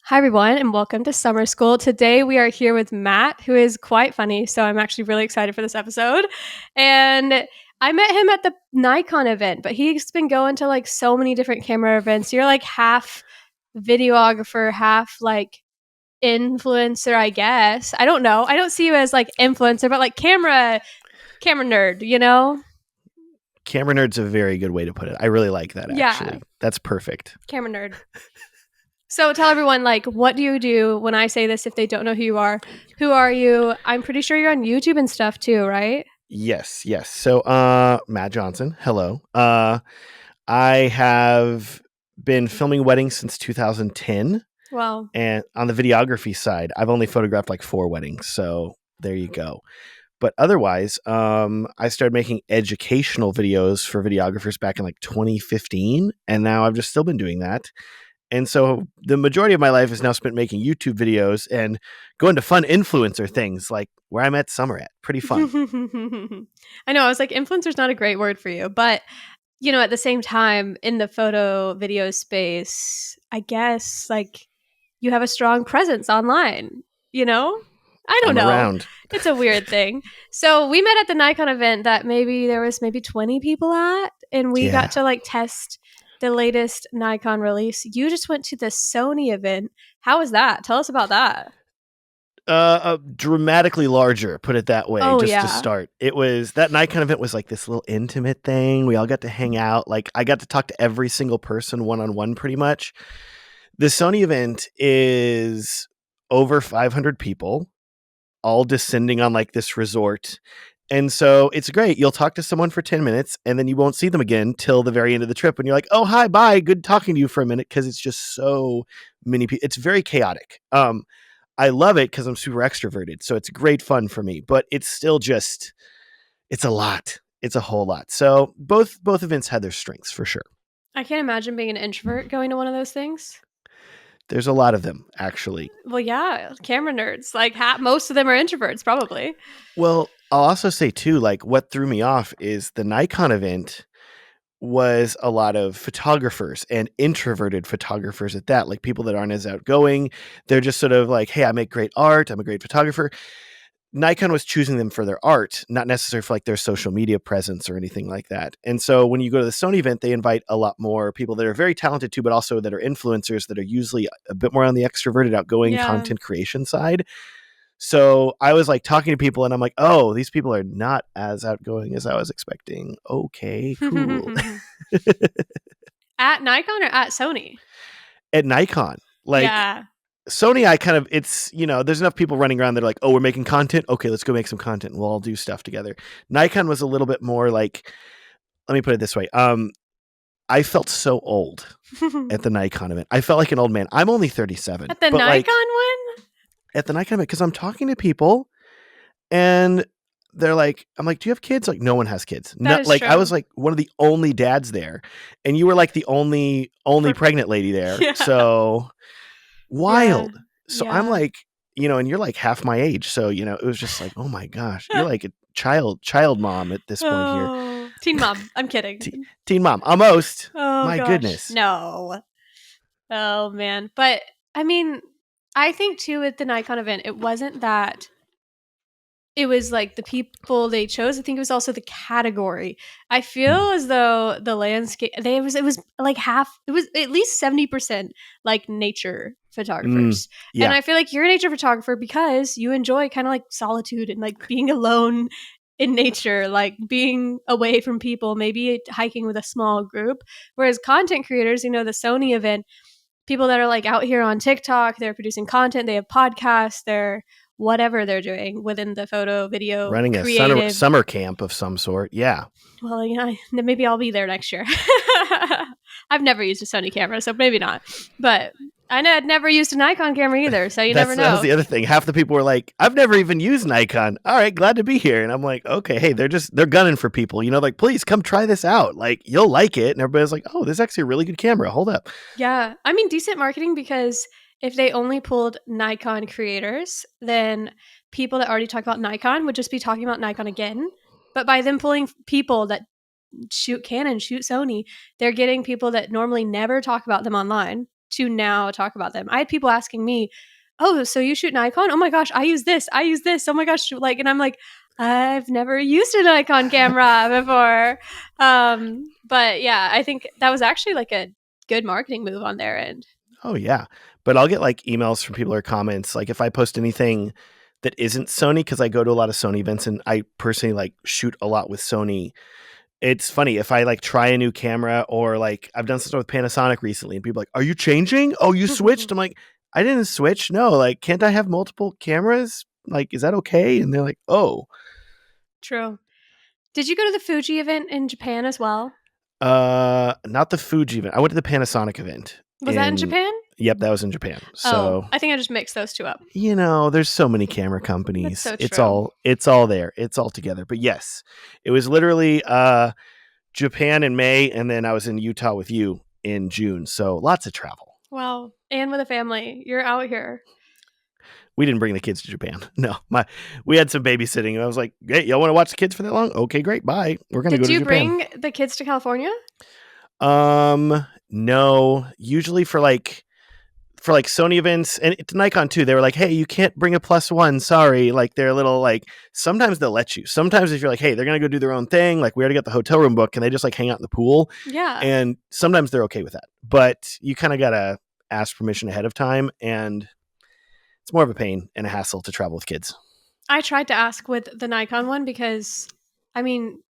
Hi, everyone, and welcome to Summer School. Today, we are here with Matt, who is quite funny. So, I'm actually really excited for this episode. And I met him at the Nikon event, but he's been going to like so many different camera events. You're like half videographer, half like influencer, I guess. I don't know. I don't see you as like influencer, but like camera nerd, you know? Camera nerd's a very good way to put it. I really like that, Yeah, actually. That's perfect. camera nerd. So tell everyone, like, what do you do when I say this if they don't know who you are? Who are you? I'm pretty sure you're on YouTube and stuff too, right? Yes. So, Matt Johnson, hello. I have been filming weddings since 2010. Well, And on the videography side, I've only photographed like 4 weddings. So there you go. But otherwise, I started making educational videos for videographers back in like 2015. And now I've just still been doing that. And so the majority of my life is now spent making YouTube videos and going to fun influencer things like where I met Summer at. Pretty fun. I know I was like, influencer's not a great word for you, but at the same time, in the photo video space, I guess like you have a strong presence online, you know? I don't I'm know. around. It's a weird thing. So we met at the Nikon event that maybe there was maybe 20 people at, and we got Yeah. to like test the latest Nikon release. You just went to the Sony event. How was that? Tell us about that. Dramatically larger, put it that way, Oh just to yeah. start. It was that Nikon event was like this little intimate thing. We all got to hang out. Like I got to talk to every single person one on one pretty much. The Sony event is over 500 people all descending on like this resort. And so it's great. You'll talk to someone for 10 minutes and then you won't see them again till the very end of the trip. And you're like, oh, hi, bye. Good talking to you for a minute. Cause it's just so many people. It's very chaotic. I love it because I'm super extroverted. So it's great fun for me, but it's still just, it's a lot. It's a whole lot. So both events had their strengths for sure. I can't imagine being an introvert going to one of those things. There's a lot of them actually. Well, yeah, camera nerds. Like most of them are introverts, probably. Well, I'll also say too, like what threw me off is the Nikon event was a lot of photographers and introverted photographers at that, like people that aren't as outgoing. They're just sort of like, hey, I make great art. I'm a great photographer. Nikon was choosing them for their art, not necessarily for like their social media presence or anything like that. And so when you go to the Sony event, they invite a lot more people that are very talented too, but also that are influencers that are usually a bit more on the extroverted, outgoing Yeah. content creation side. So I was like talking to people and I'm like, oh, these people are not as outgoing as I was expecting. Okay, cool. At Nikon or at Sony? At Nikon, like Yeah. Sony, I kind of, it's, there's enough people running around that are like, oh, we're making content. Okay, let's go make some content. We'll all do stuff together. Nikon was a little bit more like, let me put it this way. I felt so old at the Nikon event. I felt like an old man. I'm only 37, At the but Nikon like one? at the Nikon event, because I'm talking to people and they're like, I'm like, do you have kids? Like, no one has kids. That Not is like I was true. like one of the only dads there, and you were like the only Per- pregnant lady there. yeah. So Yeah. wild. So I'm Yeah. like, and you're like half my age. So, it was just like, oh my gosh, you're like a child mom at this point here. Oh, teen mom. I'm kidding. Teen mom, almost. Oh My gosh. goodness. No. Oh man. But I mean, I think too at the Nikon event, it wasn't that it was like the people they chose. I think it was also the category. I feel as though the landscape it was like half, it was at least 70% like nature Mm, photographers. And yeah. I feel like you're a nature photographer because you enjoy kind of like solitude and like being alone in nature, like being away from people, maybe hiking with a small group. Whereas content creators, the Sony event, people that are like out here on TikTok, they're producing content, they have podcasts, they're whatever they're doing within the photo, video, Running a creative. summer camp of some sort. Yeah. Well, maybe I'll be there next year. I've never used a Sony camera, so maybe not. But I know I'd never used a Nikon camera either, so you never That was know. the other thing. Half the people were like, I've never even used Nikon. All right, glad to be here. And I'm like, okay, hey, they're gunning for people, like, please come try this out. Like, you'll like it. And everybody's like, oh, this is actually a really good camera. Hold up. Yeah, I mean, decent marketing because if they only pulled Nikon creators, then people that already talk about Nikon would just be talking about Nikon again. But by them pulling people that shoot Canon, shoot Sony, they're getting people that normally never talk about them online. to now talk about them. I had people asking me, "Oh, so you shoot Nikon? Oh my gosh, I use this. I use this. Oh my gosh!" Like, and I'm like, I've never used a Nikon camera before. But yeah, I think that was actually like a good marketing move on their end. Oh yeah. But I'll get like emails from people or comments. Like if I post anything that isn't Sony, because I go to a lot of Sony events and I personally like shoot a lot with Sony. It's funny if I like try a new camera or like I've done stuff with Panasonic recently and people are like, are you changing? Oh, you switched? I'm like, I didn't switch. No, like, can't I have multiple cameras? Like, is that okay? And they're like, oh, True. Did you go to the Fuji event in Japan as well? not the Fuji event. I went to the Panasonic event Was that in in, Japan? yep, that was in Japan. Oh, So, I think I just mixed those two up. there's so many camera That's companies. so It's true. all there. It's all together. But yes, it was literally Japan in May, and then I was in Utah with you in June. So lots of travel. Wow. And with a family, you're out here. We didn't bring the kids to Japan. No, we had some babysitting, and I was like, "Hey, y'all want to watch the kids for that long? Okay, great. Bye. We're gonna go Did to you Japan." bring the kids to California? No. Usually for like Sony events and to Nikon too, they were like, "Hey, you can't bring a +1. Sorry." Like they're a little like sometimes they'll let you. Sometimes if you're like, "Hey, they're gonna go do their own thing," like we already got the hotel room booked, and they just like hang out in the pool, Yeah. and sometimes they're okay with that. But you kind of gotta ask permission ahead of time, and it's more of a pain and a hassle to travel with kids. I tried to ask with the Nikon one because, I mean,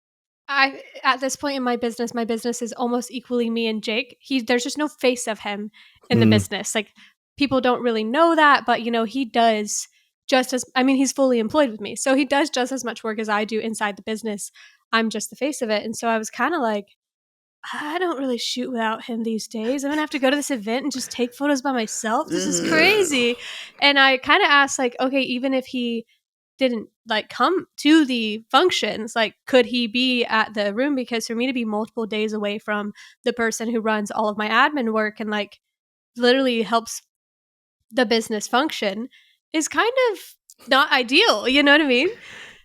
I at this point in my business is almost equally me and Jake. There's just no face of him in the Mm, business. Like people don't really know that, but he does just as I mean, he's fully employed with me. So he does just as much work as I do inside the business. I'm just the face of it. And so I was kind of like, I don't really shoot without him these days. I'm gonna have to go to this event and just take photos by myself. This is crazy. And I kind of asked, like, okay, even if he didn't like come to the functions, like, could he be at the room? Because for me to be multiple days away from the person who runs all of my admin work and like literally helps the business function is kind of not ideal. You know what I mean?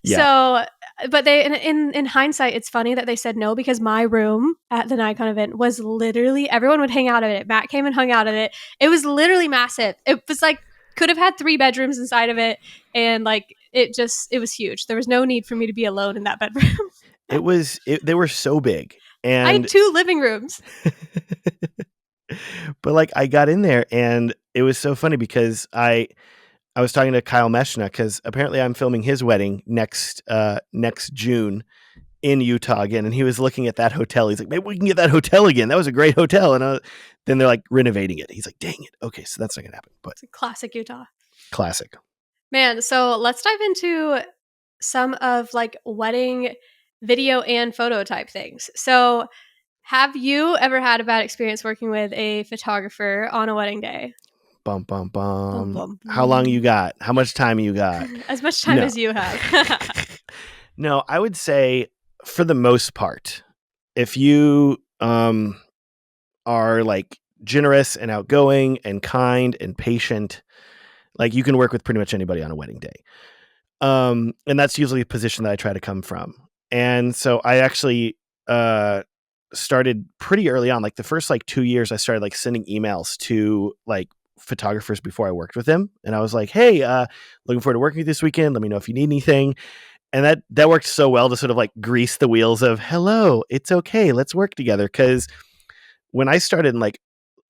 yeah. So, but they in hindsight, it's funny that they said no because my room at the Nikon event was literally everyone would hang out in it. Matt came and hung out in it. It was literally massive. It was like could have had 3 bedrooms inside of it, and like it was huge. There was no need for me to be alone in that bedroom. They were so big. I had And 2 living rooms. but like I got in there and it was so funny because I was talking to Kyle Meshna because apparently I'm filming his wedding next June in Utah again, and he was looking at that hotel. He's like, maybe we can get that hotel again. That was a great hotel, and then they're like renovating it. He's like, dang it. Okay, so that's not gonna happen. But It's a classic Utah. classic. Man, so let's dive into some of like wedding video and photo type things. So, have you ever had a bad experience working with a photographer on a wedding day? Bum bum Bum, bum. bum, How long you bum. got? How much time you got? As much time No. as you have. No, I would say for the most part, if you are like generous and outgoing and kind and patient, like you can work with pretty much anybody on a wedding day. And that's usually a position that I try to come from. And so I actually started pretty early on, like the first like 2 years, I started like sending emails to like photographers before I worked with them. And I was like, hey, looking forward to working with you this weekend. Let me know if you need anything. And that worked so well to sort of like grease the wheels of hello, it's okay, let's work together. Cause when I started in like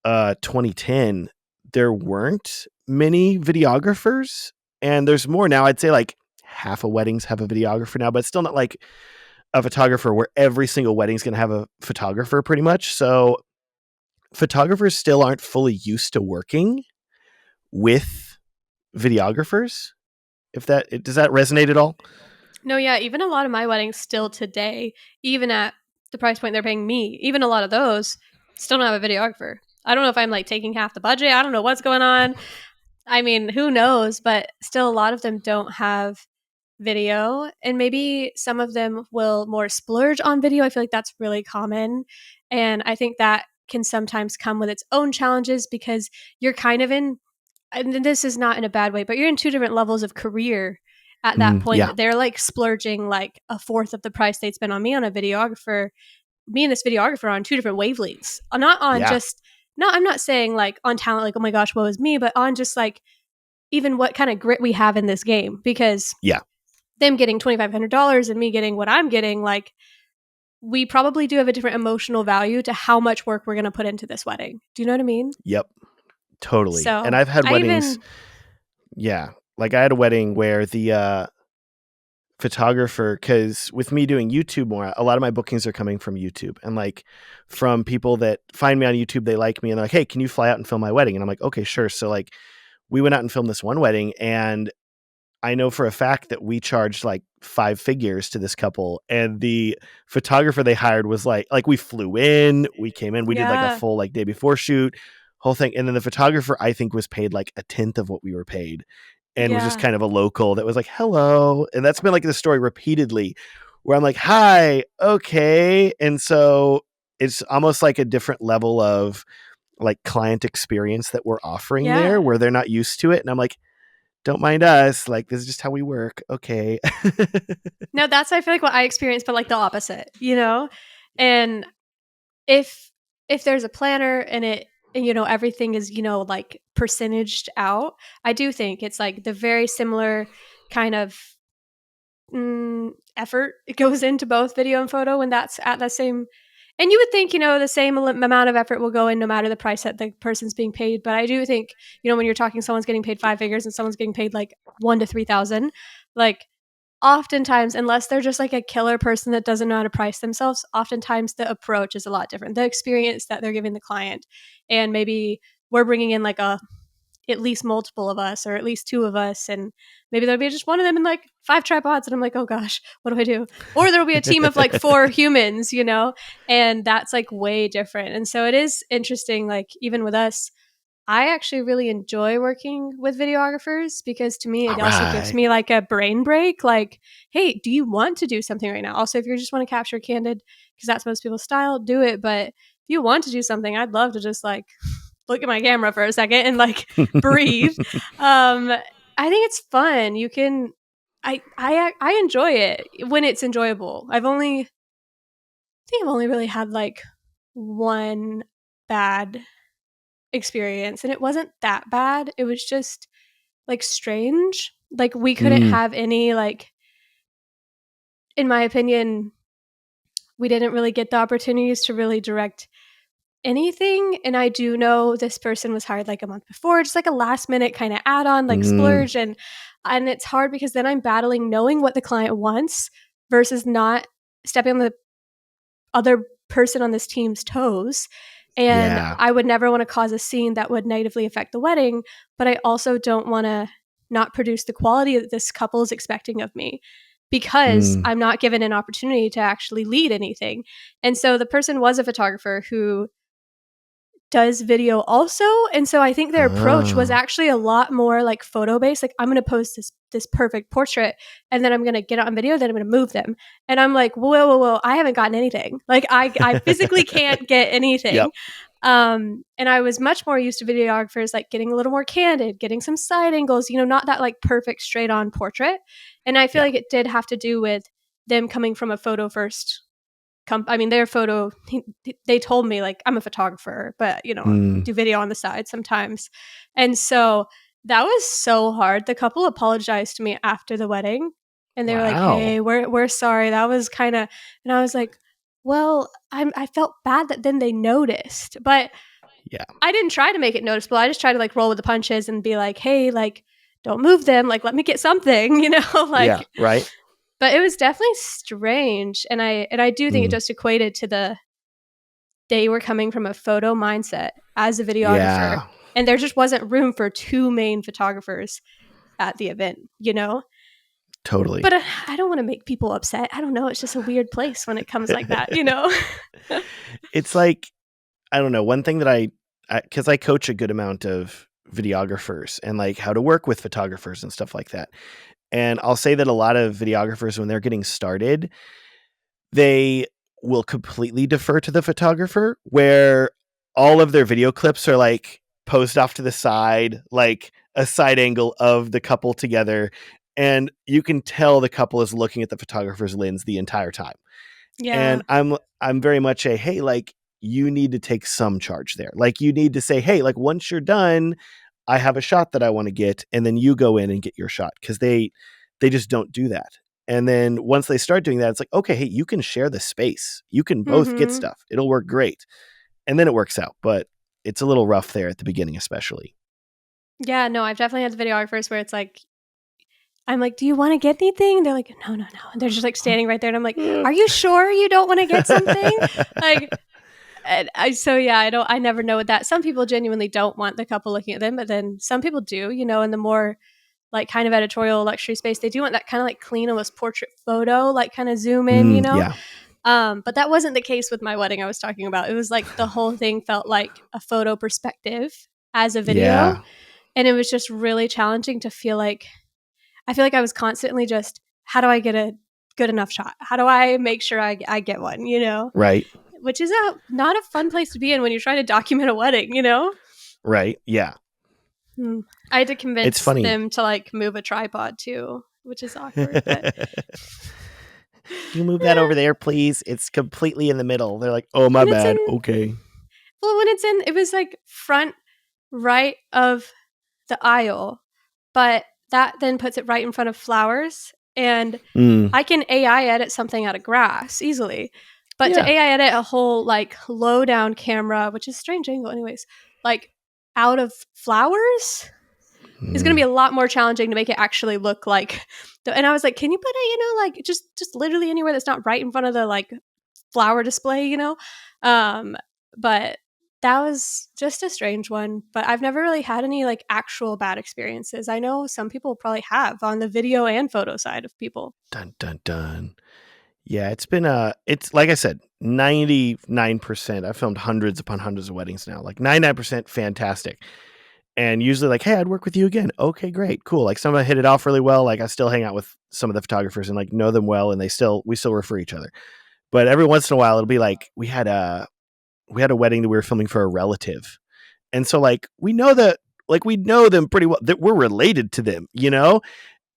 2010, there weren't many videographers, and there's more now. I'd say like half of weddings have a videographer now, but it's still not like a photographer where every single wedding's going to have a photographer pretty much. So photographers still aren't fully used to working with videographers. If that does that resonate at all? No, yeah, even a lot of my weddings still today, even at the price point they're paying me, even a lot of those still don't have a videographer. I don't know if I'm like taking half the budget. I don't know what's going on. I mean, who knows? But still, a lot of them don't have video. And maybe some of them will more splurge on video. I feel like that's really common. And I think that can sometimes come with its own challenges because you're kind of in, and this is not in a bad way, but you're in 2 different levels of career at that point Yeah. that they're like splurging like a fourth of the price they'd spend on me on a videographer, me and this videographer are on 2 different wavelengths, not on Yeah. just no, I'm not saying like on talent, like, oh my gosh, woe is me, but on just like even what kind of grit we have in this game. Because Yeah. them getting $2,500 and me getting what I'm getting, like, we probably do have a different emotional value to how much work we're going to put into this wedding. Do you know what I mean? Yep. Totally. And So I've had I weddings. even, Yeah. Like I had a wedding where the photographer, because with me doing YouTube more, a lot of my bookings are coming from YouTube and like from people that find me on YouTube, they like me and they're like, hey, can you fly out and film my wedding? And I'm like, okay, sure. So like we went out and filmed this one wedding, and I know for a fact that we charged like 5 figures to this couple, and the photographer they hired was like we flew in, we came in, we did like a yeah, full like day before shoot, whole thing. And then the photographer I think was paid like a tenth of what we were paid, and was just yeah, kind of a local that was like, hello. And that's been like the story repeatedly where I'm like, hi, okay. And so it's almost like a different level of like client experience that we're offering there yeah. where they're not used to it. And I'm like, don't mind us. Like, this is just how we work. Okay. No, that's, I feel like what I experienced, but like the opposite, you know? And if, if there's a planner and it, and, you know, everything is, you know, like percentaged out, I do think it's like the very similar kind of effort it goes into both video and photo when that's at the same. And you would think, you know, the same amount of effort will go in no matter the price that the person's being paid. But I do think, you know, when you're talking someone's getting paid 5 figures and someone's getting paid like 1 to 3,000, like oftentimes, unless they're just like a killer person that doesn't know how to price themselves, oftentimes the approach is a lot different. The experience that they're giving the client, and maybe we're bringing in like a at least multiple of us or at least two of us, and maybe there'll be just one of them and like 5 tripods, and I'm like, oh gosh, what do I do? Or there'll be a team of like 4 humans, you know, and that's like way different. And so it is interesting, like even with us, I actually really enjoy working with videographers because to me All it also gives right. me like a brain break. Like, hey, do you want to do something right now? Also, if you just want to capture candid, because that's most people's style, do it. But if you want to do something, I'd love to just like look at my camera for a second and like breathe. I think it's fun. You can, I enjoy it when it's enjoyable. I think I've only really had like one bad experience, and it wasn't that bad. It was just like strange. Like we couldn't Mm, have any like, in my opinion, we didn't really get the opportunities to really direct anything. And I do know this person was hired like a month before, just like a last minute kind of add on, like mm, splurge. And it's hard because then I'm battling knowing what the client wants versus not stepping on the other person on this team's toes. And yeah. I would never want to cause a scene that would negatively affect the wedding, but I also don't want to not produce the quality that this couple is expecting of me because Mm. I'm not given an opportunity to actually lead anything. And so the person was a photographer who does video also, and so I think their approach was Oh. actually a lot more like photo based. Like, I'm going to post this perfect portrait, and then I'm going to get it on video, then I'm going to move them. And I'm like, whoa, I haven't gotten anything. Like, I physically can't get anything. Yep. And I was much more used to videographers like getting a little more candid, getting some side angles, you know, not that like perfect straight on portrait. And I feel Yeah. like it did have to do with them coming from a photo first I mean, their photo, they told me, like, I'm a photographer, but, you know, Mm. do video on the side sometimes. And so that was so hard. The couple apologized to me after the wedding, and they were like, Wow. "Hey, we're sorry. That was kind of," and I was like, "Well, I felt bad that then they noticed, but Yeah. I didn't try to make it noticeable. I just tried to like roll with the punches and be like, hey, like, don't move them. Like, let me get something, you know, Yeah. like." Right. But it was definitely strange, and I do think it Mm. just equated to the they were coming from a photo mindset as a videographer, Yeah. and there just wasn't room for two main photographers at the event, you know? Totally. But I don't want to make people upset. I don't know. It's just a weird place when it comes like that, you know? It's like, I don't know. One thing that because I coach a good amount of videographers and like how to work with photographers and stuff like that. And I'll say that a lot of videographers, when they're getting started, they will completely defer to the photographer, where all of their video clips are like posed off to the side, like a side angle of the couple together. And you can tell the couple is looking at the photographer's lens the entire time. Yeah. And I'm very much a, hey, like, you need to take some charge there. Like you need to say, hey, like once you're done, I have a shot that I want to get, and then you go in and get your shot, because they just don't do that. And then once they start doing that, it's like, okay, hey, you can share the space. You can both get Mhm. stuff. It'll work great. And then it works out, but it's a little rough there at the beginning, especially. Yeah, no, I've definitely had the videographers where it's like I'm like, "Do you wanna get anything?" They're like, "No, no, no." And they're just, like, standing right there, and I'm like, "Are you sure you don't wanna get something?" Like, and yeah, I never know what that some people genuinely don't want the couple looking at them, but then some people do, in the more, like, kind of editorial luxury space, they do want that kinda, like, clean, almost portrait photo, like, kinda zoom in. Yeah. But that wasn't the case with my wedding I was talking about. It was, like, the whole thing felt like a photo perspective as a video, Yeah. and it was just really challenging to feel like I feel like I was constantly just, how do I get a good enough shot? How do I make sure I get one, Right. Which is not a fun place to be in when you're trying to document a wedding. Right. Yeah. Hmm. I had to It's convince funny. them to like move a tripod too, which is awkward, but Can you move that eh, over there, please? It's completely in the middle. They're like, oh, my when it's bad. in, Okay. well, when it's in, it was like front right of the aisle, but that then puts it right in front of flowers. And Mm. I can AI edit something out of grass easily. But to Yeah. AI edit a whole like low down camera, which is a strange angle, anyways, like out of flowers is going to be Mm. a lot more challenging to make it actually look like. And I was like, can you put it, like just literally anywhere that's not right in front of the like flower display. Um, but that was just a strange one. But I've never really had any like actual bad experiences. I know some people probably have on the video and photo side of people. Dun, dun, dun. Yeah, it's like I said, 99%. I've filmed hundreds upon hundreds of weddings now. Like 99% fantastic. And usually like, hey, I'd work with you again. Okay, great. Cool. Like some of them hit it off really well. Like I still hang out with some of the photographers and like know them well, and we still refer each other. But every once in a while it'll be like we had a wedding that we were filming for a relative. And so like we know them pretty well, that we're related to them.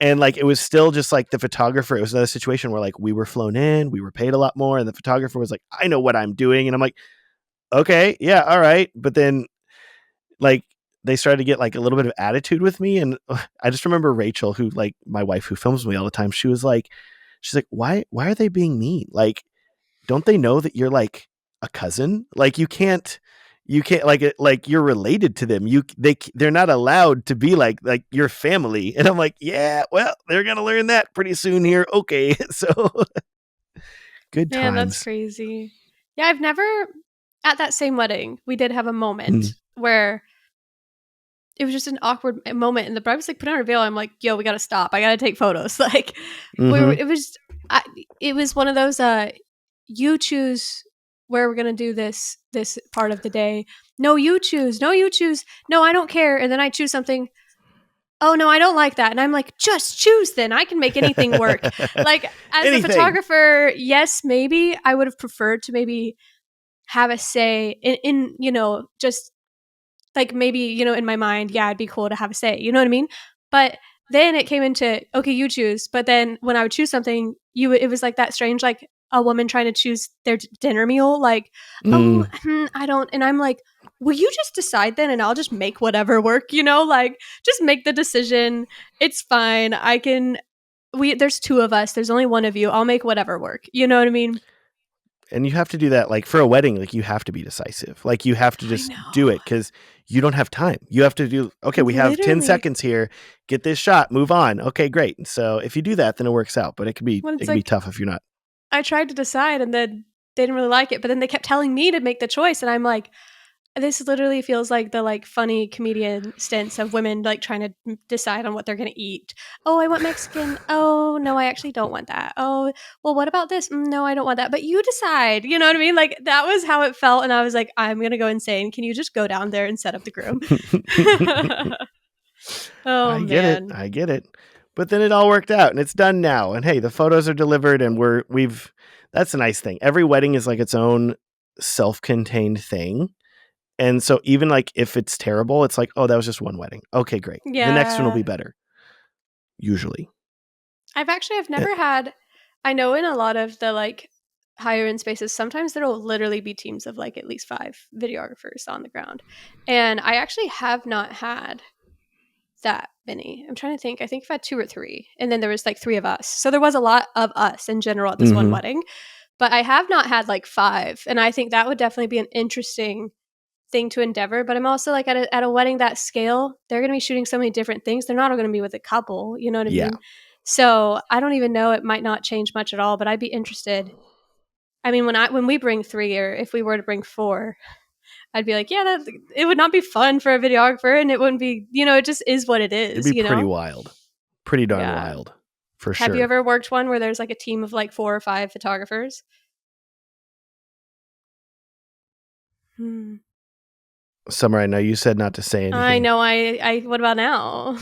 And like it was still just like the photographer. It was another situation where like we were flown in, we were paid a lot more, and the photographer was like, I know what I'm doing. And I'm like, okay, yeah, all right. But then like they started to get like a little bit of attitude with me. And I just remember Rachel, who like my wife who films me all the time, she's like, why are they being mean? Like, don't they know that you're like a cousin? Like you can't like you're related to them. They're not allowed to be like your family. And I'm like, yeah, well, they're gonna learn that pretty soon here. Okay. So good Man, that's times. crazy. Yeah, I've never at that same wedding, we did have a Mm. moment where it was just an awkward moment, and the bride was like, "Put on her veil." I'm like, "Yo, we gotta stop. I gotta take photos." Like, Mm-hmm. I, it was one of those. You choose where we're gonna do this part of the day. No, you choose. No, you choose. No, I don't care. And then I choose something. Oh no, I don't like that. And I'm like, just choose then. I can make anything work. Like as a Anything. photographer, yes, maybe I would have preferred to maybe have a say in just like maybe in my mind, yeah, it'd be cool to have a say, you know what I mean? But then it came into, okay, you choose. But then when I would choose something, it was like that strange, like a woman trying to choose their dinner meal, like, oh, Mm. I don't. And I'm like, will you just decide then, and I'll just make whatever work, like just make the decision. It's fine. I can there's two of us, there's only one of you, I'll make whatever work, you know what I mean? And you have to do that like for a wedding. Like you have to be decisive. Like you have to I just do know. it, because you don't have time. You have to do, okay, we have 10 Literally. seconds here, get this shot, move on. Okay, great. So if you do that, then it works out. But it can be When it it's can be like tough if you're not. I tried to decide, and then they didn't really like it, but then they kept telling me to make the choice, and I'm like, this literally feels like the like funny comedian stints of women like trying to decide on what they're going to eat. Oh, I want Mexican. Oh, no, I actually don't want that. Oh, well, what about this? No, I don't want that. But you decide. You know what I mean? Like that was how it felt, and I was like, I'm going to go insane. Can you just go down there and set up the groom? Oh I get it. man. I get it. But then it all worked out and it's done now. And hey, the photos are delivered, and we've that's a nice thing. Every wedding is like its own self-contained thing. And so even like if it's terrible, it's like, oh, that was just one wedding. Okay, great. The next one will Yeah. be better, usually. I've Eh, never had I know in a lot of the like higher end spaces, sometimes there'll literally be teams of like at least 5 videographers on the ground. And I actually have not had that many. I'm trying to think. I think I've had 2 or 3. And then there was like 3 of us. So there was a lot of us in general at this one Mm-hmm. wedding. But I have not had like 5. And I think that would definitely be an interesting thing to endeavor. But I'm also like at a wedding that scale, they're going to be shooting so many different things. They're not all going to be with a couple. You know what I Yeah. mean? So I don't even know. It might not change much at all. But I'd be interested. I mean, when we bring 3, or if we were to bring 4, I'd be like, yeah, that it would not be fun for a videographer, and it wouldn't be, it just is what it It'd is, be pretty wild. Pretty darn Yeah. wild. For Have you sure. ever worked one where there's like a team of like 4 or 5 photographers? Hmm. Summer, I know you said not to say I anything. know. What about now?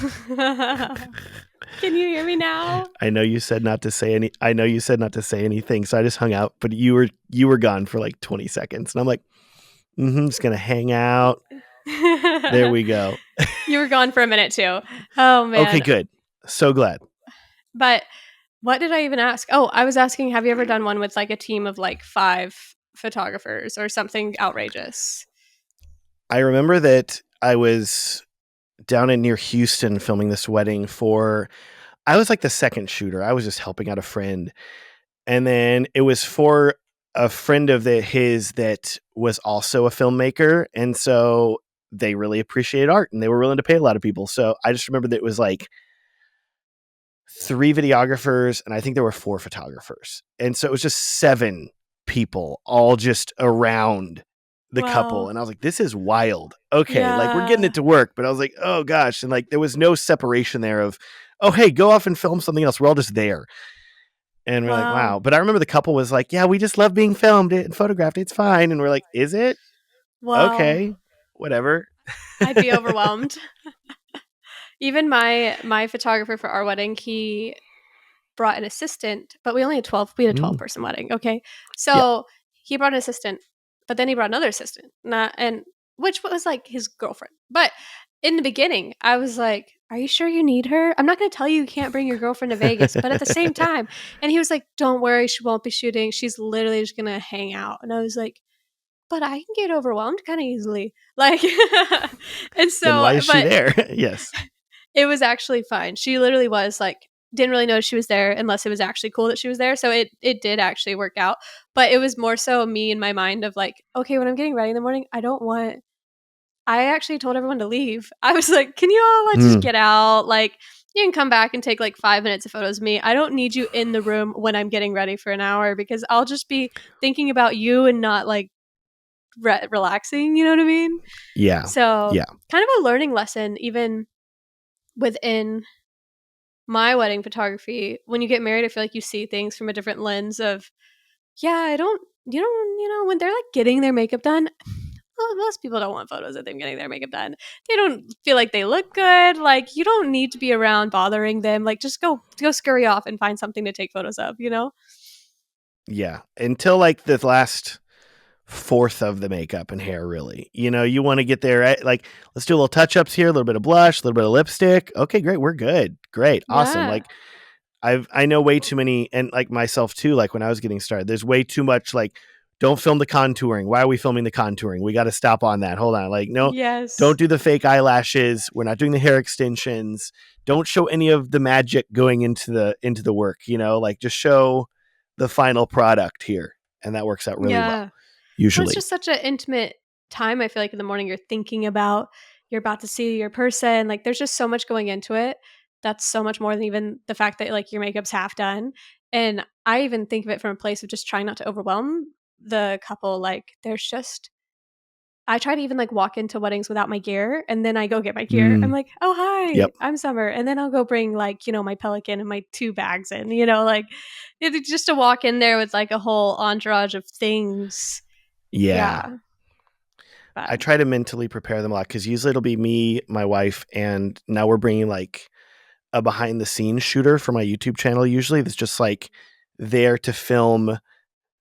Can you hear me now? I know you said not to say anything, so I just hung out, but you were gone for like 20 seconds. And I'm like, just gonna hang out. There we go. You were gone for a minute too. Oh Okay, man. good. So glad. But what did I even ask? Oh, I was asking, have you ever done one with like a team of like 5 photographers or something outrageous? I remember that I was down in near Houston filming this wedding I was like the second shooter. I was just helping out a friend. And then it was for a friend of his that was also a filmmaker. And so they really appreciated art and they were willing to pay a lot of people. So I just remember that it was like 3 videographers and I think there were 4 photographers. And so it was just 7 people all just around the couple. Wow. And I was like, this is wild. Okay, like we're getting Yeah. it to work. But I was like, oh gosh. And like there was no separation there of, oh, hey, go off and film something else. We're all just there. And we're like, Wow. wow. But I remember the couple was like, yeah, we just love being filmed and photographed. It's fine. And we're like, is it? Wow. Okay, whatever. I'd be overwhelmed. Even my photographer for our wedding, he brought an assistant, but we had a 12 Mm, person wedding. Okay. yeah. So he brought an assistant, but then he brought another assistant, not, and which was like his girlfriend. But in the beginning, I was like, are you sure you need her? I'm not going to tell you can't bring your girlfriend to Vegas, but at the same time, and he was like, don't worry, she won't be shooting. She's literally just going to hang out. And I was like, but I can get overwhelmed kind of easily. Like, and Then so, why is she but there? Yes. it was actually fine. She literally was like, didn't really notice she was there unless it was actually cool that she was there. So it did actually work out. But it was more so me in my mind of like, okay, when I'm getting ready in the morning, I actually told everyone to leave. I was like, can you all like just Mm, get out? Like, you can come back and take like 5 minutes of photos of me. I don't need you in the room when I'm getting ready for an hour because I'll just be thinking about you and not like relaxing. You know what I mean? yeah. So, Yeah. kind of a learning lesson, even within my wedding photography. When you get married, I feel like you see things from a different lens of, yeah, when they're like getting their makeup done, well, most people don't want photos of them getting their makeup done. They don't feel like they look good. Like, you don't need to be around bothering them. Like, just go scurry off and find something to take photos of, you know? Yeah. Until like the last fourth of the makeup and hair, really. You want to get there, right? Like, let's do a little touch ups here, a little bit of blush, a little bit of lipstick. Okay, great. We're good. Great. Awesome. Yeah. Like, I know way too many, and like myself too, like when I was getting started, there's way too much like, don't film the contouring. Why are we filming the contouring? We got to stop on that. Hold on. Like, no, don't Yes. do the fake eyelashes. We're not doing the hair extensions. Don't show any of the magic going into the work, like just show the final product here. And that works out really well, Yeah. Well, it's usually. just such an intimate time. I feel like in the morning you're about to see your person. Like, there's just so much going into it. That's so much more than even the fact that like your makeup's half done. And I even think of it from a place of just trying not to overwhelm the couple. Like, I try to even like walk into weddings without my gear and then I go get my gear. I'm Mm, like, oh, hi, yep. I'm Summer. And then I'll go bring like, my Pelican and my 2 bags in, like just to walk in there with like a whole entourage of things. Yeah. Yeah. But I try to mentally prepare them a lot because usually it'll be me, my wife, and now we're bringing like a behind the scenes shooter for my YouTube channel usually that's just like there to film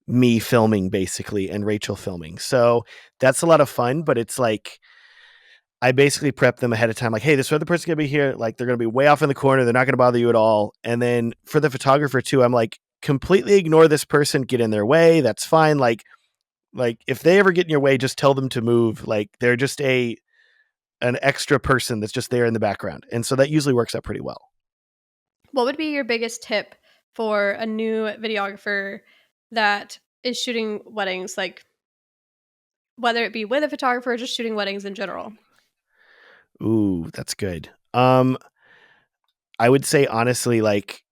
me filming basically and Rachel filming. So that's a lot of fun, but it's like I basically prep them ahead of time, like, hey, this other person's gonna be here, like they're gonna be way off in the corner, they're not gonna bother you at all. And then for the photographer too, I'm like, completely ignore this person, get in their way. That's fine. Like if they ever get in your way, just tell them to move. Like they're just an extra person that's just there in the background. And so that usually works out pretty well. What would be your biggest tip for a new videographer that is shooting weddings, like whether it be with a photographer or just shooting weddings in general? Ooh, that's good. I would say honestly, like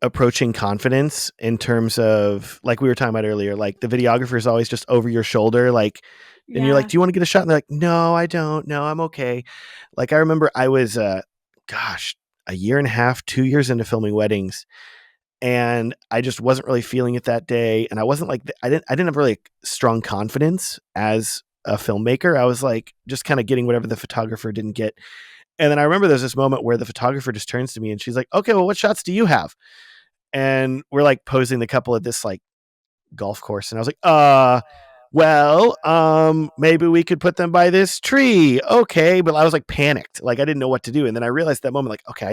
approaching confidence in terms of like we were talking about earlier, like the videographer is always just over your shoulder, like, and you're like, Yeah. do you want to get a shot? And they're like, no, I don't. No, I'm okay. Like I remember I was, gosh, a year and a half, 2 years into filming weddings, and I just wasn't really feeling it that day. And I wasn't like, I didn't have really strong confidence as a filmmaker. I was like just kind of getting whatever the photographer didn't get. And then I remember there's this moment where the photographer just turns to me and she's like, okay, well, what shots do you have? And we're like posing the couple at this like golf course. And I was like, maybe we could put them by this tree. Okay. But I was like panicked. Like I didn't know what to do. And then I realized that moment, like, okay, I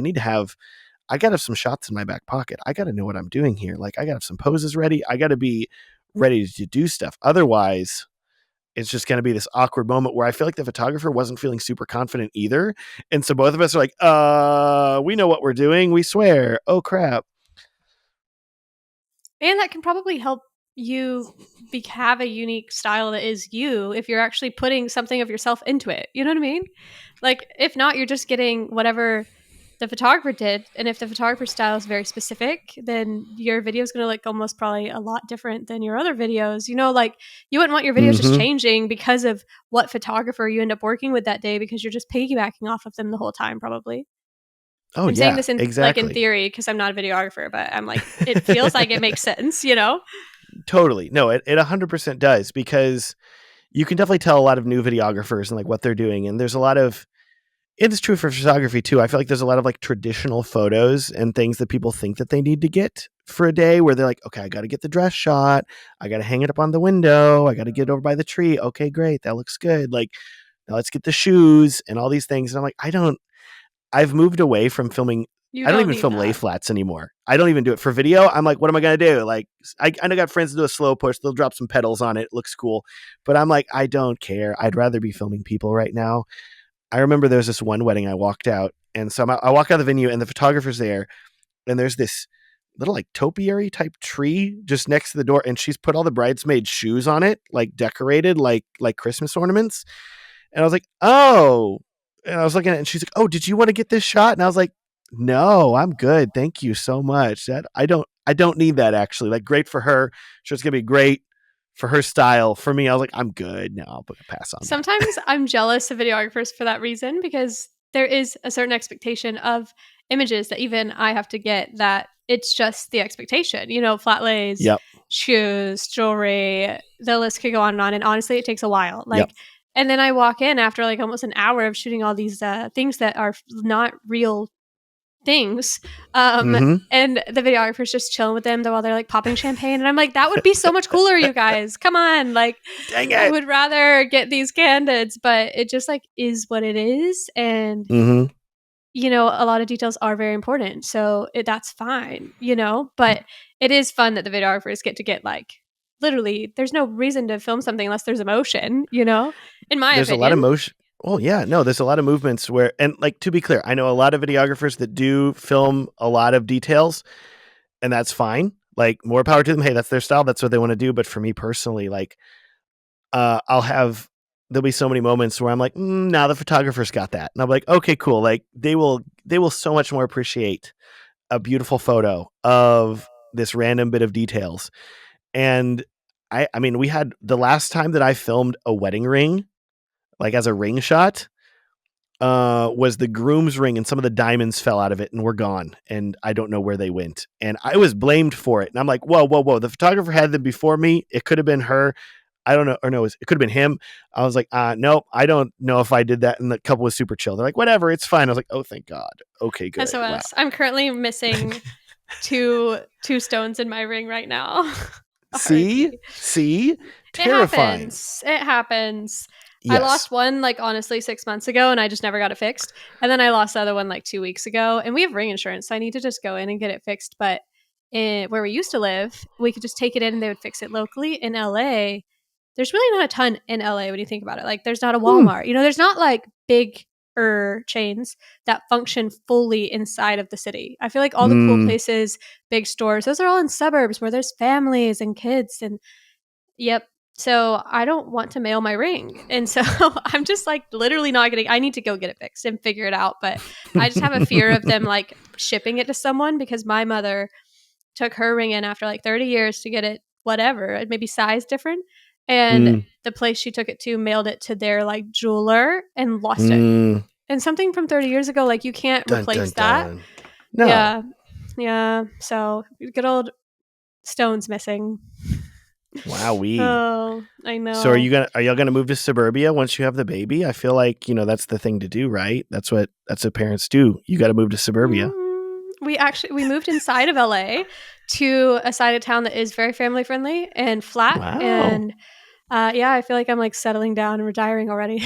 got to have some shots in my back pocket. I got to know what I'm doing here. Like I got to have some poses ready. I got to be ready to do stuff. Otherwise, it's just going to be this awkward moment where I feel like the photographer wasn't feeling super confident either. And so both of us are like, we know what we're doing. We swear. Oh crap. And that can probably help you have a unique style that is you if you're actually putting something of yourself into it. You know what I mean? Like, if not, you're just getting whatever the photographer did. And if the photographer's style is very specific, then your video is going to look almost probably a lot different than your other videos. You know, like you wouldn't want your videos just Mm-hmm. changing because of what photographer you end up working with that day because you're just piggybacking off of them the whole time, probably. Oh I'm saying yeah, this in like in exactly. theory because I'm not a videographer, but I'm like, it feels like it makes sense, you know? Totally. No, it 100% does because you can definitely tell a lot of new videographers and like what they're doing. And there's a lot of, it's true for photography too. I feel like there's a lot of like traditional photos and things that people think that they need to get for a day where they're like, okay, I got to get the dress shot. I got to hang it up on the window. I got to get over by the tree. Okay, great. That looks good. Like, now let's get the shoes and all these things. And I'm like, I've moved away from filming. You I don't don't even need film lay that. flats anymore. I don't even do it for video. I'm like, what am I going to do? Like, I got friends that do a slow push. They'll drop some pedals on it. It looks cool. But I'm like, I don't care. I'd rather be filming people right now. I remember there was this one wedding I walked out. And so I walk out of the venue and the photographer's there. And there's this little like topiary type tree just next to the door. And she's put all the bridesmaid shoes on it, like decorated like Christmas ornaments. And I was like, oh. And I was looking at it and she's like, oh, did you want to get this shot? And I was like, no, I'm good. Thank you so much. That I don't need that actually. Like great for her. Sure, it's gonna be great for her style. For me, I was like, I'm good. No, I'll pass on that. Sometimes I'm jealous of videographers for that reason because there is a certain expectation of images that even I have to get that it's just the expectation, you know, flat lays, Yep. shoes, jewelry, the list could go on and on. And honestly, it takes a while. Yep. Like, and then I walk in after like almost an hour of shooting all these things that are not real things. Mm-hmm. And the videographer's just chilling with them while they're like popping champagne. And I'm like, that would be so much cooler, you guys. Come on. Like, Dang I it. would rather get these candids, but it just like is what it is. And, Mm-hmm. you know, a lot of details are very important. So that's fine, you know, but it is fun that the videographers get to get like literally, there's no reason to film something unless there's emotion, you know, in my There's a lot of opinion. motion. Oh yeah, no, there's a lot of movements where, and like to be clear, I know a lot of videographers that do film a lot of details, and that's fine. Like more power to them. Hey, that's their style. That's what they want to do. But for me personally, like I'll have there'll be so many moments where I'm like, now the photographer's got that, and I'm like, okay, cool. Like they will so much more appreciate a beautiful photo of this random bit of details. And I mean, we had the last time that I filmed a wedding ring, like as a ring shot, was the groom's ring, and some of the diamonds fell out of it and were gone, and I don't know where they went. And I was blamed for it. And I'm like, whoa, whoa, whoa! The photographer had them before me. It could have been her. I don't know, or no, it could have been him. I was like, nope, I don't know if I did that. And the couple was super chill. They're like, whatever, it's fine. I was like, oh, thank God. Okay, good. Wow. SOS. I'm currently missing two stones in my ring right now. See, RIP. see, It terrifying. happens. It happens. I Yes. lost one like honestly 6 months ago and I just never got it fixed. And then I lost the other one like 2 weeks ago. And we have ring insurance, so I need to just go in and get it fixed. But where we used to live, we could just take it in and they would fix it locally. In LA, there's really not a ton in LA when you think about it. Like there's not a Hmm. Walmart. There's not like big chains that function fully inside of the city. I feel like all the cool Mm. places, big stores, those are all in suburbs where there's families and kids and yep. So I don't want to mail my ring. And so I'm just like literally not getting I need to go get it fixed and figure it out, but I just have a fear of them like shipping it to someone because my mother took her ring in after like 30 years to get it whatever, maybe size different. And Mm. the place she took it to mailed it to their like jeweler and lost it. Mm. And something from 30 years ago, like you can't Dun dun replace that. dun. No. Yeah. Yeah. So good old stone's missing. Wowee. Oh, I So know. are y'all gonna move to suburbia once you have the baby? I feel like, that's the thing to do, right? That's what parents do. You gotta move to suburbia. We moved inside of LA to a side of town that is very family friendly and flat. Wow. And yeah, I feel like I'm like settling down and retiring already.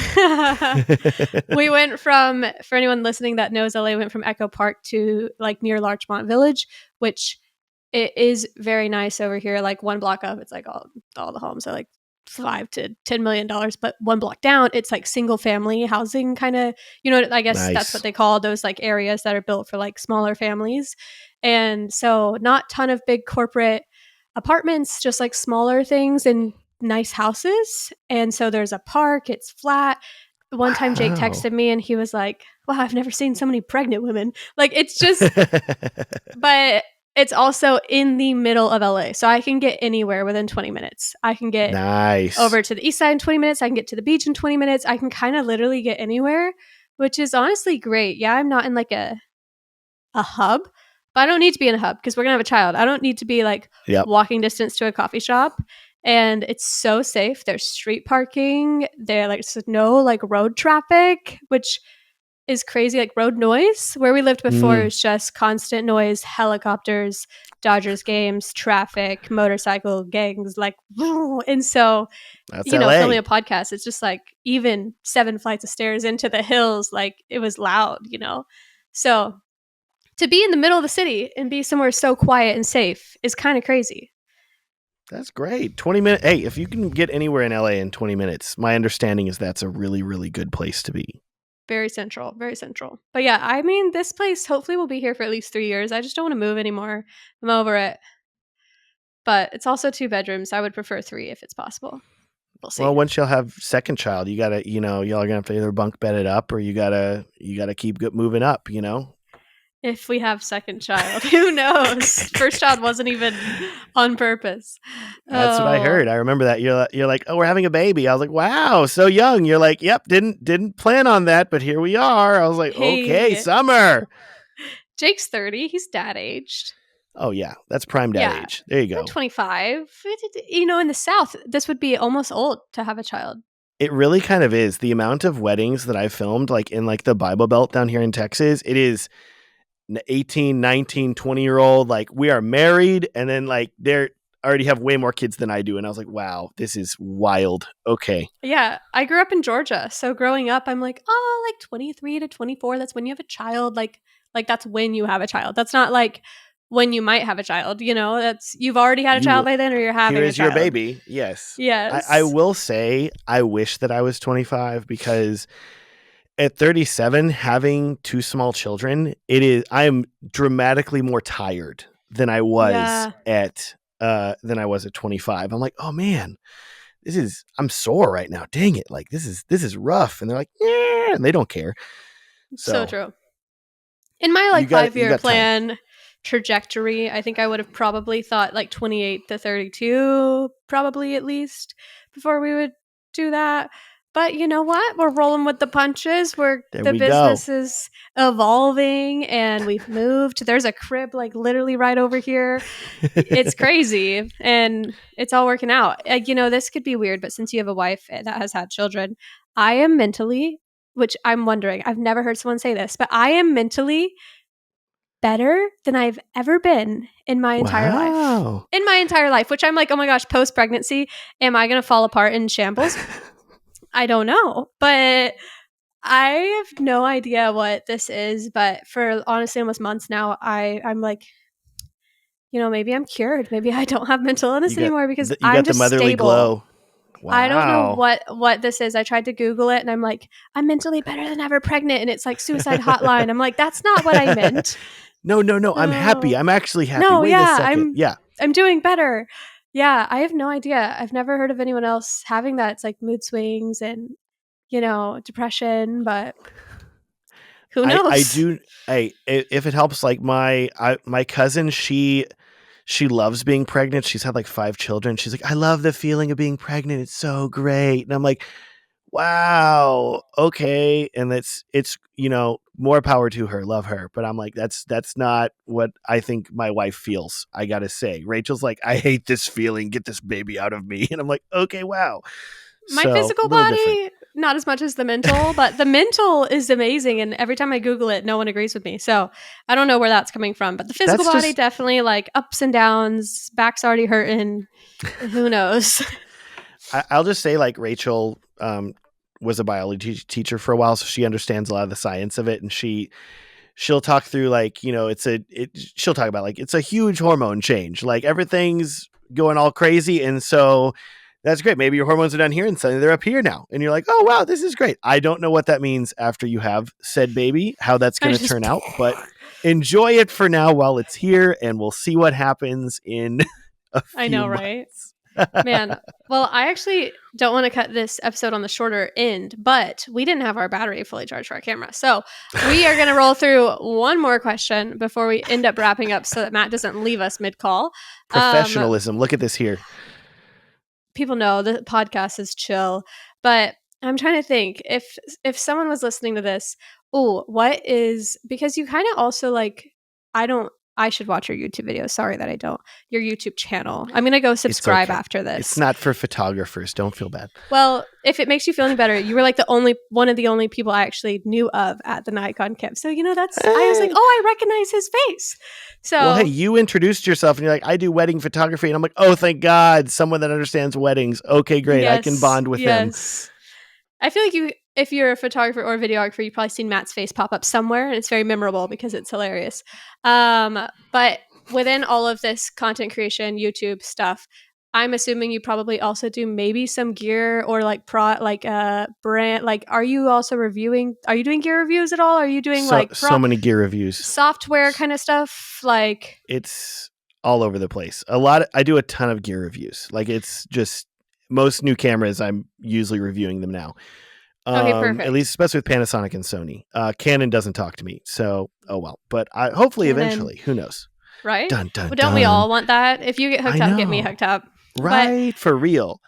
We went from, for anyone listening that knows LA, went from Echo Park to like near Larchmont Village, which it is very nice over here. Like one block up, it's like all the homes are like $5 to $10 million, but one block down, it's like single family housing kind of. I guess that's what Nice. they call those like areas that are built for like smaller families, and so not ton of big corporate apartments, just like smaller things and nice houses. And so there's a park. It's flat. One time Jake Wow. texted me and he was like, "Wow, I've never seen so many pregnant women." Like it's just but it's also in the middle of LA. So I can get anywhere within 20 minutes. I can get Nice. over to the east side in 20 minutes. I can get to the beach in 20 minutes. I can kind of literally get anywhere, which is honestly great. Yeah, I'm not in like a hub, but I don't need to be in a hub because we're going to have a child. I don't need to be like Yep. walking distance to a coffee shop. And it's so safe. There's street parking. There's like no like road traffic, which is crazy, like road noise. Where we lived before, it Mm. was just constant noise, helicopters, Dodgers games, traffic, motorcycle gangs, like, and so, That's filming LA. a podcast, it's just like even 7 flights of stairs into the hills, like it was loud. So to be in the middle of the city and be somewhere so quiet and safe is kind of crazy. That's great. 20 minutes. Hey, if you can get anywhere in LA in 20 minutes, my understanding is that's a really, really good place to be. Very central, very central. But yeah, I mean, this place hopefully will be here for at least 3 years. I just don't want to move anymore. I'm over it. But it's also 2 bedrooms. I would prefer 3 if it's possible. We'll Well, see. once y'all have second child, you gotta, y'all are gonna have to either bunk bed it up or you gotta keep moving up. If we have second child, who knows? First child wasn't even on purpose. That's what I heard. Oh, I remember that you're like, oh, we're having a baby. I was like, wow, so young. You're like, yep, didn't plan on that, but here we are. I was like, okay, hey, summer. Jake's 30. He's dad aged. Oh yeah, that's prime dad Yeah, age. There you I'm go. 25. In the South, this would be almost old to have a child. It really kind of is. The amount of weddings that I filmed, like in like the Bible Belt down here in Texas, it is 18, 19, 20-year-old. Like we are married, and then like they're already have way more kids than I do. And I was like, wow, this is wild. Okay. Yeah, I grew up in Georgia. So growing up, I'm like, oh, like 23 to 24, that's when you have a child. Like that's when you have a child. That's not like when you might have a child, that's you've already had a child You by then or you're Here having a is your child. baby. Yes. I Yes. will say I wish that I was 25 because at 37, having two small children, I am dramatically more tired than I was Yeah. at 25. I'm like, oh man, I'm sore right now. Dang it. Like this is rough. And they're like, yeah, and they don't care. So So true. In my you like got you 5 year got time. plan trajectory, I think I would have probably thought like 28 to 32, probably at least, before we would do that. But you know what? We're rolling with the punches. There The we go. business is evolving and we've moved. There's a crib like literally right over here. It's crazy and it's all working out. This could be weird, but since you have a wife that has had children, I am mentally, which I'm wondering, I've never heard someone say this, but I am mentally better than I've ever been in my entire life. Wow. In my entire life, which I'm like, oh my gosh, post pregnancy, am I going to fall apart in shambles? I don't know. But I have no idea what this is. But for honestly almost months now, I'm like, maybe I'm cured. Maybe I don't have mental illness anymore because you I'm got the just motherly stable. glow. I don't know Wow. what this is. I tried to Google it and I'm like, I'm mentally better than ever pregnant. And it's like suicide hotline. I'm like, that's not what I meant. No, no, no. I'm happy. No. I'm actually happy. No, Wait a yeah, second. Yeah. I'm doing better. Yeah, I have no idea. I've never heard of anyone else having that. It's like mood swings and, depression, but who I knows? do. If it helps, like my cousin, she loves being pregnant. She's had like 5 children. She's like, I love the feeling of being pregnant. It's so great. And I'm like, wow, okay. And it's more power to her. Love her. But I'm like, that's not what I think my wife feels. I gotta say, Rachel's like, I hate this feeling. Get this baby out of me. And I'm like, okay, wow. My So a physical little different. body, not as much as the mental, but the mental is amazing. And every time I Google it, no one agrees with me. So I don't know where that's coming from. But the physical That's body, just definitely like ups and downs, back's already hurting. Who knows? I'll just say, like, Rachel was a biology teacher for a while, so she understands a lot of the science of it, and she'll talk through, like, she'll talk about, like, it's a huge hormone change, like everything's going all crazy, and so that's great. Maybe your hormones are down here and suddenly they're up here now, and you're like, oh wow, this is great. I don't know what that means after you have said baby, how that's I going to just, turn out, but enjoy it for now while it's here, and we'll see what happens in a I few know, right? months. Man, well, I actually don't want to cut this episode on the shorter end, but we didn't have our battery fully charged for our camera. So we are going to roll through one more question before we end up wrapping up so that Matt doesn't leave us mid call. Professionalism. Look at this here. People know the podcast is chill, but I'm trying to think if someone was listening to this, what is, because you kind of also like, I should watch your YouTube videos. Sorry that I don't. Your YouTube channel. I'm going to go It's subscribe okay. after It's this. not for photographers. Don't feel bad. Well, if it makes you feel any better, you were like one of the only people I actually knew of at the Nikon camp. So, I was like, Eh. oh, I recognize his face. Well, hey, So, you introduced yourself and you're like, I do wedding photography. And I'm like, oh, thank God, someone that understands weddings. Okay, great. I can yes, bond with them. yes. I feel like if you're a photographer or a videographer, you've probably seen Matt's face pop up somewhere, and it's very memorable because it's hilarious. But within all of this content creation, YouTube stuff, I'm assuming you probably also do maybe some gear or like brand. Like, are you also reviewing? Are you doing gear reviews at all? Are you doing like So many gear reviews. software kind of stuff? Like, It's all over the place. I do a ton of gear reviews. Like, it's just most new cameras, I'm usually reviewing them now. okay, At perfect. least especially with Panasonic and Sony. Canon doesn't talk to me, so oh well. But hopefully Canon, eventually, who knows? right? Dun dun Well, don't we dun. all want that? If you get hooked I up, get me know, hooked up. But right? For real.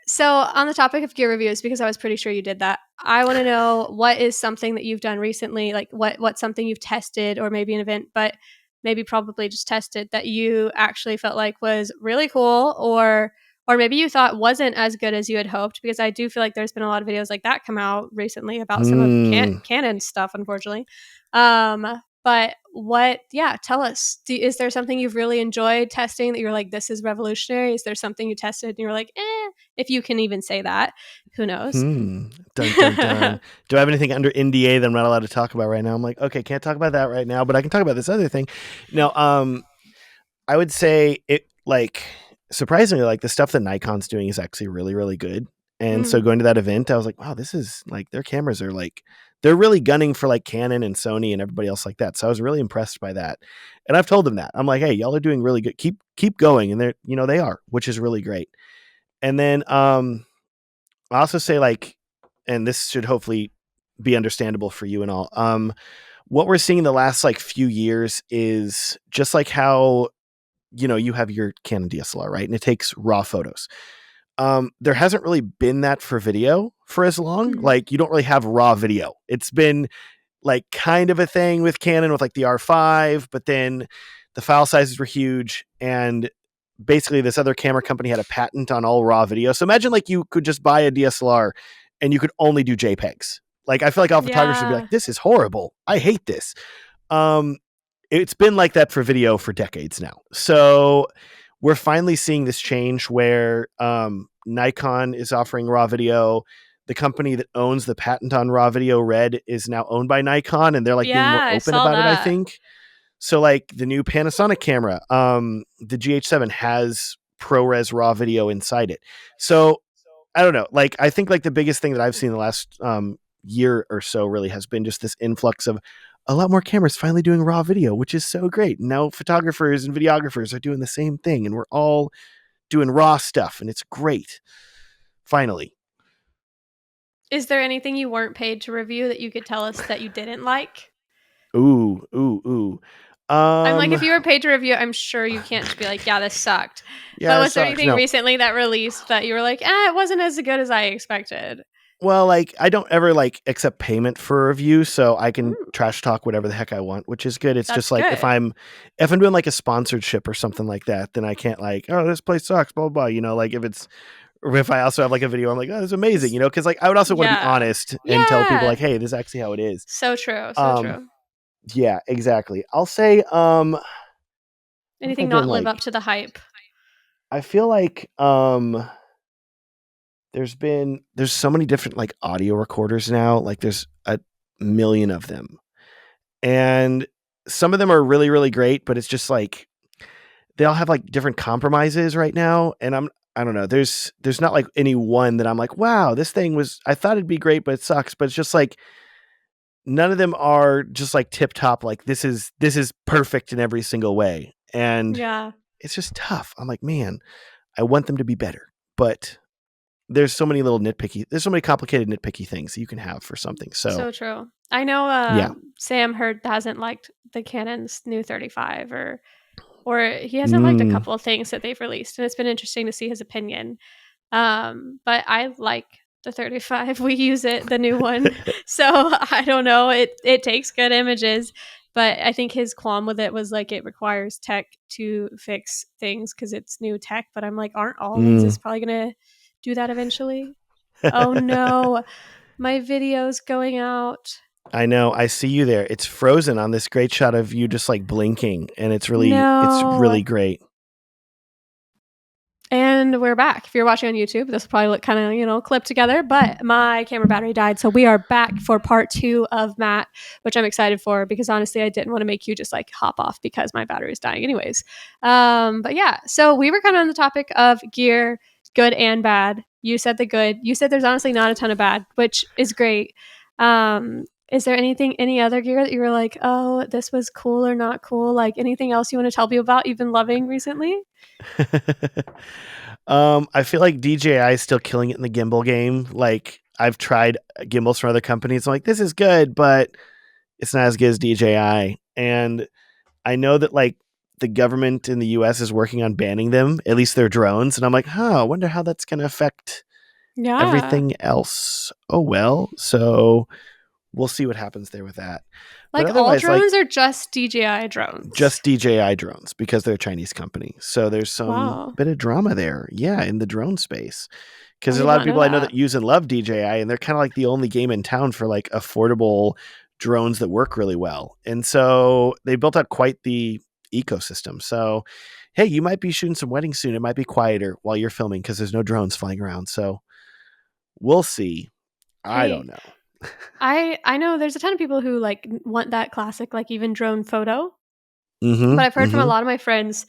so, on the topic of gear reviews, because I was pretty sure you did that, I want to know what is something that you've done recently, like what's something you've tested, or maybe an event, but maybe probably just tested that you actually felt like was really cool, or maybe you thought wasn't as good as you had hoped. Because I do feel like there's been a lot of videos like that come out recently about some of Hmm. Canon stuff, unfortunately. But tell us. Is there something you've really enjoyed testing that you're like, this is revolutionary? Is there something you tested and you're like, if you can even say that, who knows? Dun dun dun. Do I have anything under NDA that I'm not allowed to talk about right now? I'm like, okay, can't talk about that right now, but I can talk about this other thing. No, I would say it, like, surprisingly, like the stuff that Nikon's doing is actually really, really good. And so Mm, going to that event, I was like, wow, this is like their cameras are like they're really gunning for like Canon and Sony and everybody else like that. So I was really impressed by that. And I've told them that. I'm like, hey, y'all are doing really good. Keep going. And they're, they are, which is really great. And then I also say, like, and this should hopefully be understandable for you and all. What we're seeing the last like few years is just like how you have your Canon DSLR, right? And it takes raw photos. There hasn't really been that for video for as long. mm, Like, you don't really have raw video. It's been like kind of a thing with Canon with like the R5, but then the file sizes were huge, and basically this other camera company had a patent on all raw video. So imagine like you could just buy a DSLR and you could only do JPEGs. Like, I feel like all photographers would be yeah. like, this is horrible. I hate this. Um, it's been like that for video for decades now. So we're finally seeing this change where Nikon is offering raw video. The company that owns the patent on raw video, Red, is now owned by Nikon, and they're like being more Yeah, I open saw about it, I that. think. So like the new Panasonic camera, the GH7 has ProRes RAW video inside it. So I don't know. Like I think like the biggest thing that I've seen in the last year or so really has been just this influx of a lot more cameras finally doing raw video, which is so great. Now photographers and videographers are doing the same thing, and we're all doing raw stuff, and it's great. Finally. Is there anything you weren't paid to review that you could tell us that you didn't like? Ooh, ooh, ooh. I'm like, Um, if you were paid to review, I'm sure you can't just be like, yeah, this sucked. But yeah, it was there sucks. anything No, recently that released that you were like, it wasn't as good as I expected? well, like I don't ever like accept payment for a review, so I can Ooh, trash talk whatever the heck I want, which is good. It's just that's like good. if I'm doing like a sponsorship or something like that, then I can't like, oh, this place sucks, blah blah blah. You know, like if it's or if I also have like a video, I'm like, oh, this is amazing, you know, because like I would also want to be Yeah. honest and tell people like, Yeah. hey, this is actually how it is. So true. So Um, true. yeah, exactly. I'll say, what have I Anything been not live up like? to the hype? I feel like there's so many different like audio recorders now. Like there's a million of them. And some of them are really, really great, but it's just like they all have like different compromises right now. And I don't know, there's not like any one that I'm like, wow, this thing was I thought it'd be great, but it sucks. But it's just like none of them are just like tip top, like this is perfect in every single way. And Yeah. it's just tough. I'm like, man, I want them to be better. But there's so many complicated nitpicky things that you can have for something. So So true. I know yeah. Sam Hurd hasn't liked the Canon's new 35 or he hasn't liked a Mm. couple of things that they've released, and it's been interesting to see his opinion. But I like the 35. We use it, the new one. So I don't know. It takes good images, but I think his qualm with it was like it requires tech to fix things because it's new tech. But I'm like, aren't all lenses Mm. probably gonna do that eventually? Oh no, my video's going out. I know. I see you there. It's frozen on this great shot of you just like blinking, and it's No. really great. And we're back. If you're watching on YouTube, this will probably look kind of, clipped together, but my camera battery died. So we are back for part 2 of Matt, which I'm excited for because honestly, I didn't want to make you just like hop off because my battery is dying anyways. But yeah, so we were kind of on the topic of gear, good and bad. You said the good. You said there's honestly not a ton of bad, which is great. Is there any other gear that you were like, oh, this was cool or not cool? Like anything else you want to tell me about you've been loving recently? I feel like DJI is still killing it in the gimbal game. Like I've tried gimbals from other companies. I'm like, this is good, but it's not as good as DJI. And I know that like the government in the US is working on banning them, at least their drones. And I'm like, I wonder how that's going to affect Yeah. everything else. Oh, well. So we'll see what happens there with that. But Like all otherwise, like drones or just DJI drones? just DJI drones because they're a Chinese company. So there's some Wow. bit of drama there. Yeah, in the drone space. Because I there's a did lot of not know people I know that that. use and love DJI, and they're kind of like the only game in town for like affordable drones that work really well. And so they built out quite the ecosystem. So, hey, you might be shooting some weddings soon. It might be quieter while you're filming because there's no drones flying around. So we'll see. I don't Hey, know. I know there's a ton of people who like want that classic like even drone photo, but I've Mm-hmm. heard from a Mm-hmm. lot of my friends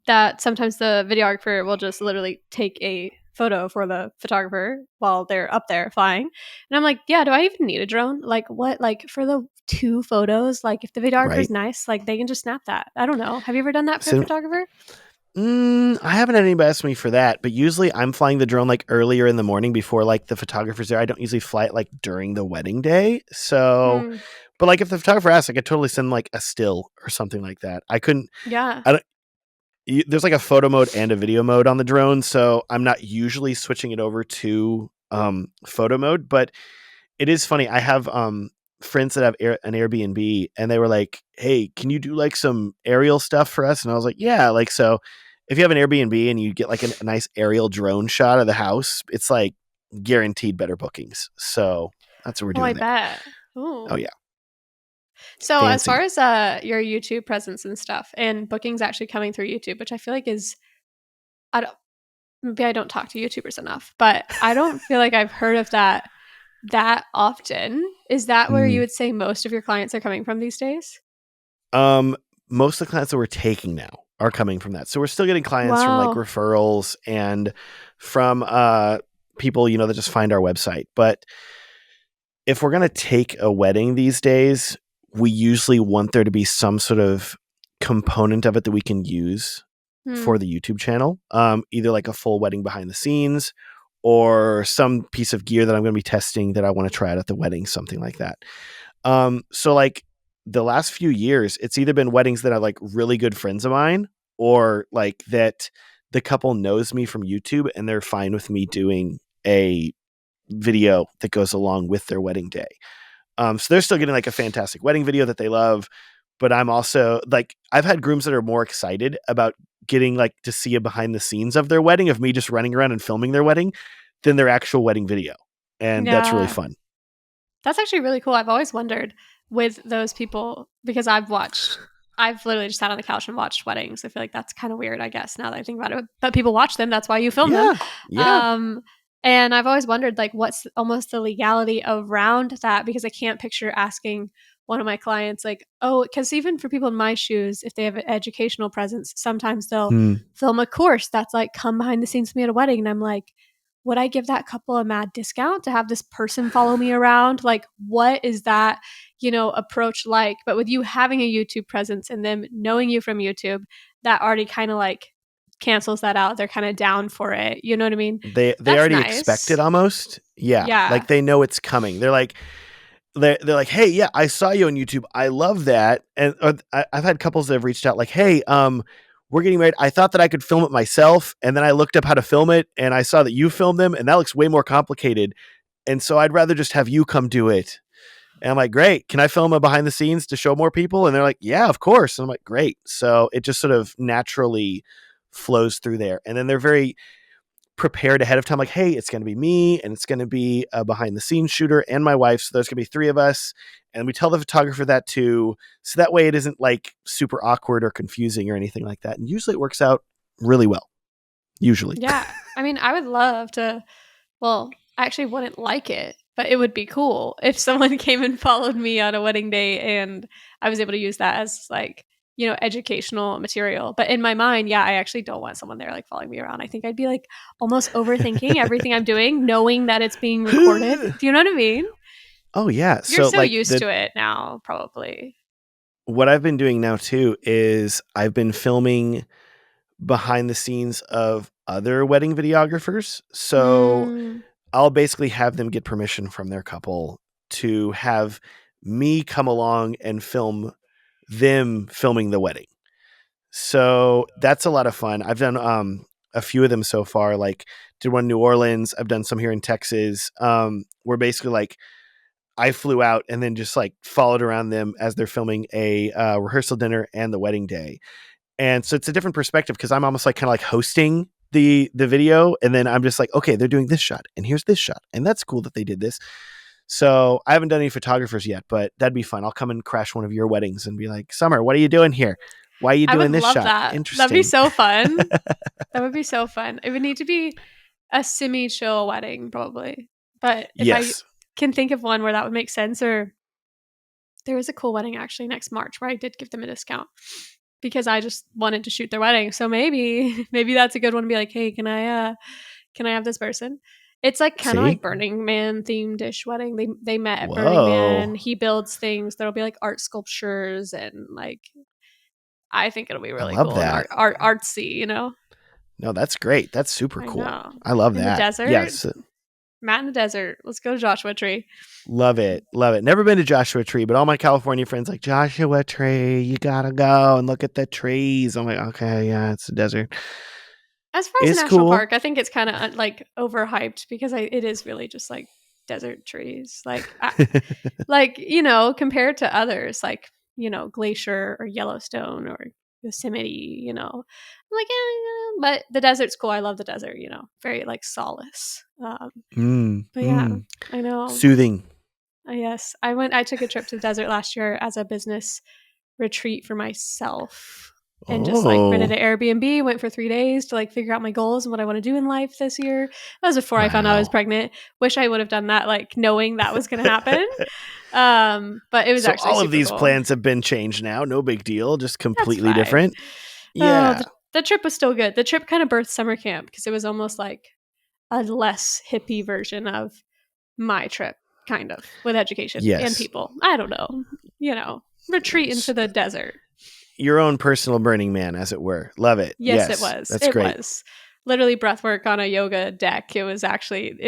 that sometimes the videographer will just literally take a photo for the photographer while they're up there flying. And I'm like, yeah, do I even need a drone? Like what like for the 2 photos, like if the videographer's Right. nice, like they can just snap that. I don't know. Have you ever done that for a So photographer? I haven't had anybody ask me for that, but usually I'm flying the drone like earlier in the morning before like the photographer's there. I don't usually fly it like during the wedding day. So, Hmm. but like if the photographer asks, I could totally send like a still or something like that. I couldn't. Yeah. I don't. There's like a photo mode and a video mode on the drone, so I'm not usually switching it over to photo mode. But it is funny. I have friends that have an Airbnb, and they were like, "Hey, can you do like some aerial stuff for us?" And I was like, "Yeah." Like so, if you have an Airbnb and you get like a nice aerial drone shot of the house, it's like guaranteed better bookings. So that's what we're Oh, I doing there. bet. Oh Ooh. yeah, So as far fancy. as your YouTube presence and stuff and bookings actually coming through YouTube, which I feel like is I don't maybe I don't talk to YouTubers enough, but I don't feel like I've heard of that often. Is that where you Mm. would say most of your clients are coming from these days? most of the clients that we're taking now are coming from that. So we're still getting clients from like Wow. referrals and from people, that just find our website. But if we're going to take a wedding these days, we usually want there to be some sort of component of it that we can use Hmm. for the YouTube channel, either like a full wedding behind the scenes or some piece of gear that I'm going to be testing that I want to try out at the wedding, something like that. So like the last few years, it's either been weddings that are like really good friends of mine or like that the couple knows me from YouTube and they're fine with me doing a video that goes along with their wedding day. So they're still getting like a fantastic wedding video that they love. But I'm also like, I've had grooms that are more excited about getting like to see a behind the scenes of their wedding, of me just running around and filming their wedding, than their actual wedding video. And that's really Yeah. fun. That's actually really cool. I've always wondered with those people because I've literally just sat on the couch and watched weddings. I feel like that's kind of weird, I guess, now that I think about it. But people watch them. That's why you film them. Yeah. Yeah. Um, and I've always wondered, like, what's almost the legality around that because I can't picture asking one of my clients, like, oh, because even for people in my shoes, if they have an educational presence, sometimes they'll Hmm. film a course that's like, come behind the scenes with me at a wedding. And I'm like, would I give that couple a mad discount to have this person follow me around? Like, what is that, approach like? But with you having a YouTube presence and them knowing you from YouTube, that already kind of like cancels that out. They're kind of down for it. You know what I mean? They That's already expect it nice. almost. Yeah. Yeah. Like they know it's coming. They're like, hey, yeah, I saw you on YouTube. I love that. And I've had couples that have reached out like, hey, we're getting married. I thought that I could film it myself. And then I looked up how to film it and I saw that you filmed them and that looks way more complicated. And so I'd rather just have you come do it. And I'm like, great. Can I film a behind the scenes to show more people? And they're like, yeah, of course. And I'm like, great. So it just sort of naturally flows through there. And then they're very prepared ahead of time, like, hey, it's going to be me and it's going to be a behind the scenes shooter and my wife. So there's going to be three of us. And we tell the photographer that too. So that way it isn't like super awkward or confusing or anything like that. And usually it works out really well. Usually. Yeah. I mean, I would love to. Well, I actually wouldn't like it, but it would be cool if someone came and followed me on a wedding day and I was able to use that as like, educational material. But in my mind, yeah, I actually don't want someone there like following me around. I think I'd be like almost overthinking everything I'm doing, knowing that it's being recorded. Do you know what I mean? Oh yeah. You're So so like used the to it now, probably. what I've been doing now too is I've been filming behind the scenes of other wedding videographers. So Mm, I'll basically have them get permission from their couple to have me come along and film them filming the wedding. So that's a lot of fun. I've done a few of them so far, like did one in New Orleans. I've done some here in Texas. Where basically like I flew out and then just like followed around them as they're filming a rehearsal dinner and the wedding day. And so it's a different perspective because I'm almost like kind of like hosting the video and then I'm just like, okay, they're doing this shot and here's this shot. And that's cool that they did this. So I haven't done any photographers yet, but that'd be fun. I'll come and crash one of your weddings and be like, Summer, what are you doing here? Why are you I would doing this love shot? that. That'd be Interesting. so fun. That would be so fun. It would need to be a semi-chill wedding, probably. But if I Yes. can think of one where that would make sense, or there is a cool wedding actually next March where I did give them a discount because I just wanted to shoot their wedding. So maybe maybe that's a good one to be like, hey, can I have this person? It's like kind of See? like Burning Man themed ish wedding. They met at Burning Whoa. Man. He builds things. There'll be like art sculptures and like I think it'll be I really love cool and that. artsy. No, that's great. That's super I cool. know. I love In the that. desert, Yes. Matt in the desert. Let's go to Joshua Tree. Love it. Love it. Never been to Joshua Tree, but all my California friends like Joshua Tree, you gotta go and look at the trees. I'm like, okay, yeah, it's a desert. As far as a It's national cool. park, I think it's kind of like overhyped because it is really just like desert trees. Like compared to others like Glacier or Yellowstone or Yosemite. I'm like, but the desert's cool. I love the desert. Very like solace. mm, But yeah, mm. I know. Soothing. Yes, I took a trip to the desert last year as a business retreat for myself. and just like rented Oh, an Airbnb, went for 3 days to like figure out my goals and what I want to do in life this year. That was before I found out I was wow. pregnant. Wish I would have done that, like knowing that was going to happen. But it was So actually all of super these cool. plans have been changed now. No big deal. Just That's completely fine. different. Oh, Yeah. the trip was still good. The trip kind of birthed summer camp because it was almost like a less hippie version of my trip, kind of, with education and Yes. people. I don't know, retreat into the desert. Your own personal Burning Man, as it were. Love it. Yes, it Yes. was. That's It great. was literally breath work on a yoga deck. It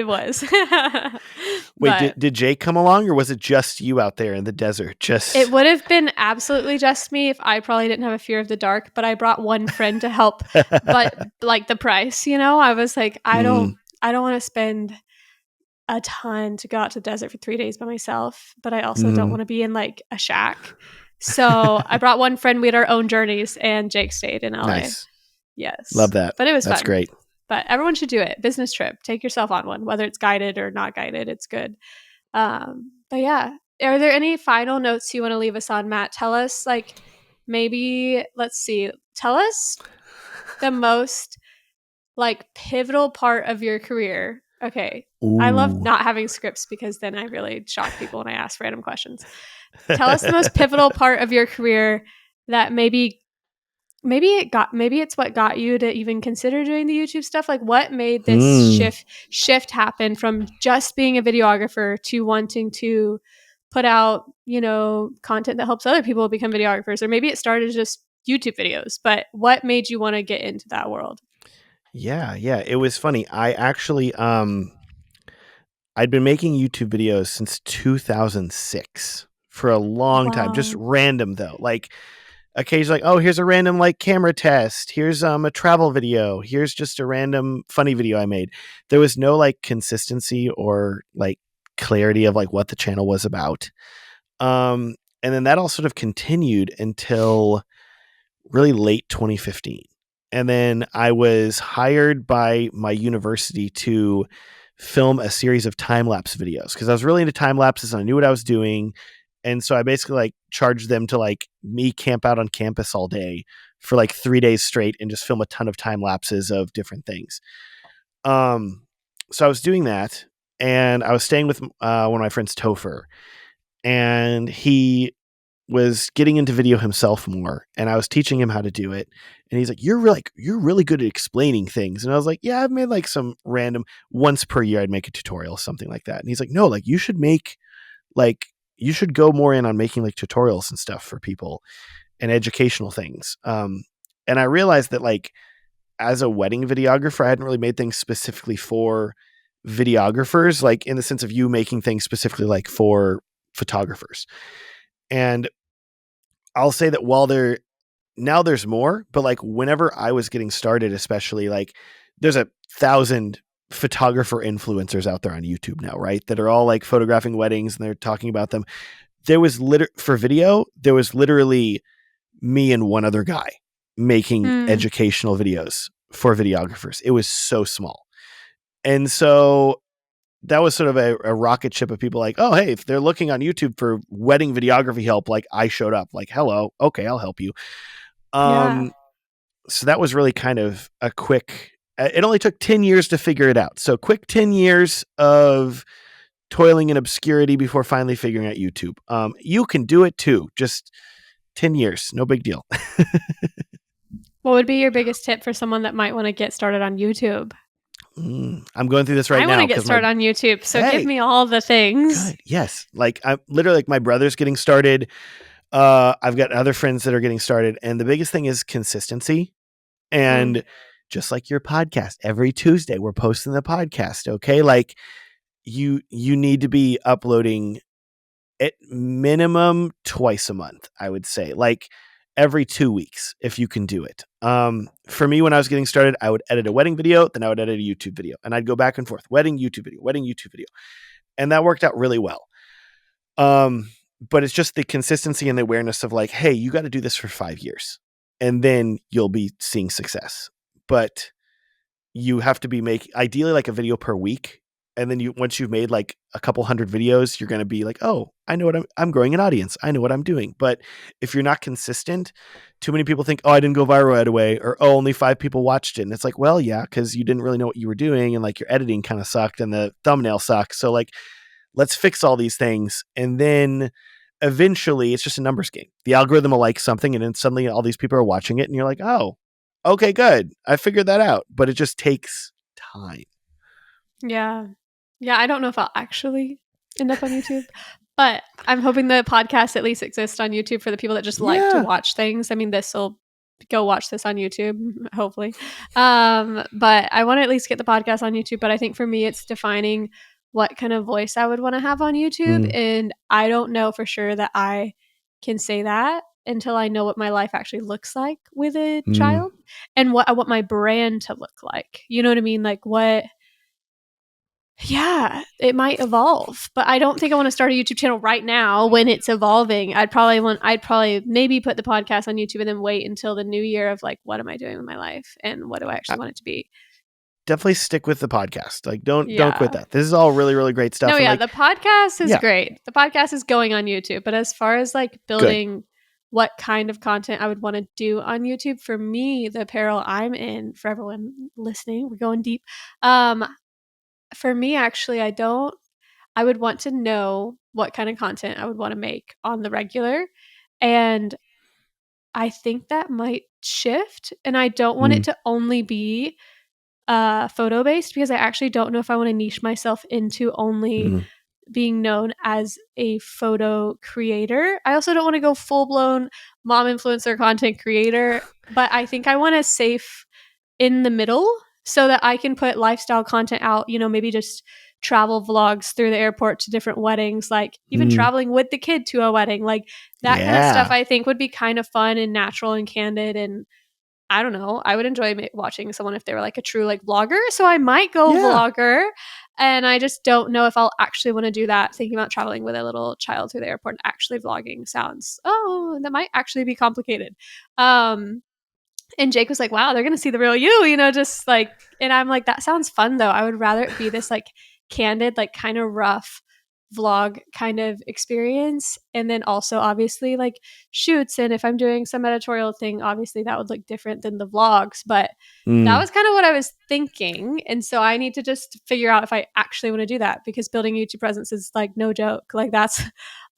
was. Wait, But did Jake come along, or was it just you out there in the desert? it Just would have been absolutely just me if I probably didn't have a fear of the dark, but I brought one friend to help. But like the price, I was like, mm, I don't want to spend a ton to go out to the desert for 3 days by myself, but I also don't mm. want to be in like a shack. So I brought one friend. We had our own journeys, and Jake stayed in LA. Nice. Love Yes, that. but it was That's fun. great. But everyone should do it. Business trip. Take yourself on one, whether it's guided or not guided. It's good. But yeah, are there any final notes you want to leave us on, Matt? Tell us, like, maybe, let's see, tell us the most, like, pivotal part of your career. Okay. I love Ooh. not having scripts because then I really shock people when I ask random questions. Tell us the most pivotal part of your career that maybe it's what got you to even consider doing the YouTube stuff. Like, what made this Hmm. shift happen from just being a videographer to wanting to put out, content that helps other people become videographers? Or maybe it started as just YouTube videos, but what made you want to get into that world? Yeah, yeah. It was funny. I'd been making YouTube videos since 2006 for a long time. Just Wow. random though. Like occasionally, like, oh, here's a random like camera test. Here's a travel video. Here's just a random funny video I made. There was no like consistency or like clarity of like what the channel was about. Um, and then that all sort of continued until really late 2015. And then I was hired by my university to film a series of time lapse videos because I was really into time lapses and I knew what I was doing. And so I basically like charged them to like me camp out on campus all day for like 3 days straight and just film a ton of time lapses of different things. Um, so I was doing that, and I was staying with one of my friends, Topher, and he was getting into video himself more, and I was teaching him how to do it. And he's like, you're really good at explaining things." And I was like, "Yeah, I've made like some random once per year I'd make a tutorial, something like that." And he's like, "No, like like you should go more in on making like tutorials and stuff for people and educational things." And I realized that like as a wedding videographer, I hadn't really made things specifically for videographers, like in the sense of you making things specifically like for photographers. And I'll say that while now there's more, but like whenever I was getting started, especially like there's 1,000 photographer influencers out there on YouTube now, right? That are all like photographing weddings and they're talking about them. For video, there was literally me and one other guy making Hmm. educational videos for videographers. It was so small. And so that was sort of a rocket ship of people like, oh, hey, if they're looking on YouTube for wedding videography help, like I showed up, like, hello, okay, I'll help you. Yeah. Um, so that was really kind of a quick, it only took 10 years to figure it out. So quick 10 years of toiling in obscurity before finally figuring out YouTube. You can do it too. Just 10 years. No big deal. What would be your biggest tip for someone that might want to get started on YouTube? I'm going through this right I want now to get because my, started on YouTube, so give hey, me all the things. good. Yes. Like I'm literally like my brother's getting started. I've got other friends that are getting started. And the biggest thing is consistency. Mm. And just like your podcast, every Tuesday we're posting the podcast. Okay. Like you need to be uploading at minimum twice a month, I would say, like every 2 weeks, if you can do it. For me, when I was getting started, I would edit a wedding video, then I would edit a YouTube video, and I'd go back and forth, wedding, YouTube video, wedding, YouTube video. And that worked out really well. But it's just the consistency and the awareness of like, hey, you got to do this for 5 years and then you'll be seeing success. But you have to be making ideally like a video per week And then once you've made like a couple hundred videos, you're going to be like, oh, I know what I'm growing an audience. I know what I'm doing. But if you're not consistent, too many people think, oh, I didn't go viral right away, or oh, only 5 people watched it. And it's like, well, yeah, because you didn't really know what you were doing, and like your editing kind of sucked and the thumbnail sucked. So like, let's fix all these things. And then eventually it's just a numbers game. The algorithm will like something, and then suddenly all these people are watching it, and you're like, oh, okay, good. I figured that out. But it just takes time. Yeah. Yeah, I don't know if I'll actually end up on YouTube, but I'm hoping the podcast at least exists on YouTube for the people that just like to Yeah. watch things. I mean, this will go watch this on YouTube, hopefully. But I want to at least get the podcast on YouTube. But I think for me, it's defining what kind of voice I would want to have on YouTube. Mm, And I don't know for sure that I can say that until I know what my life actually looks like with a mm, child and what I want my brand to look like. You know what I mean? Like what yeah, it might evolve, but I don't think I want to start a YouTube channel right now when it's evolving. I'd probably maybe put the podcast on YouTube and then wait until the new year of like, what am I doing with my life and what do I I- actually want it to be? definitely stick with the podcast. Like, don't quit Yeah. that. This is all really, really great No, stuff. And yeah, like, the podcast is yeah, great. The podcast is going on YouTube, but as far as like good. building what kind of content I would want to do on YouTube, for me, the apparel I'm in, for everyone listening, we're going deep. Um, for me, actually, I would want to know what kind of content I would want to make on the regular. And I think that might shift. And I don't want it Mm, to only be photo based because I actually don't know if I want to niche myself into only mm, being known as a photo creator. I also don't want to go full blown mom influencer content creator, but I think I want a safe in the middle so that I can put lifestyle content out, maybe just travel vlogs through the airport to different weddings, like even mm. traveling with the kid to a wedding. Like that kind of stuff Yeah, I think would be kind of fun and natural and candid and I don't know. I would enjoy watching someone if they were like a true like vlogger. So I might go yeah, vlogger, and I just don't know if I'll actually want to do that. Thinking about traveling with a little child through the airport and actually vlogging sounds that might actually be complicated. Um, and Jake was like, wow, they're going to see the real you, just like, and I'm like, that sounds fun though. I would rather it be this like candid, like kind of rough vlog kind of experience. And then also obviously like shoots. And if I'm doing some editorial thing, obviously that would look different than the vlogs. But that mm. was kind of what I was thinking. And so I need to just figure out if I actually want to do that because building a YouTube presence is like no joke. Like that's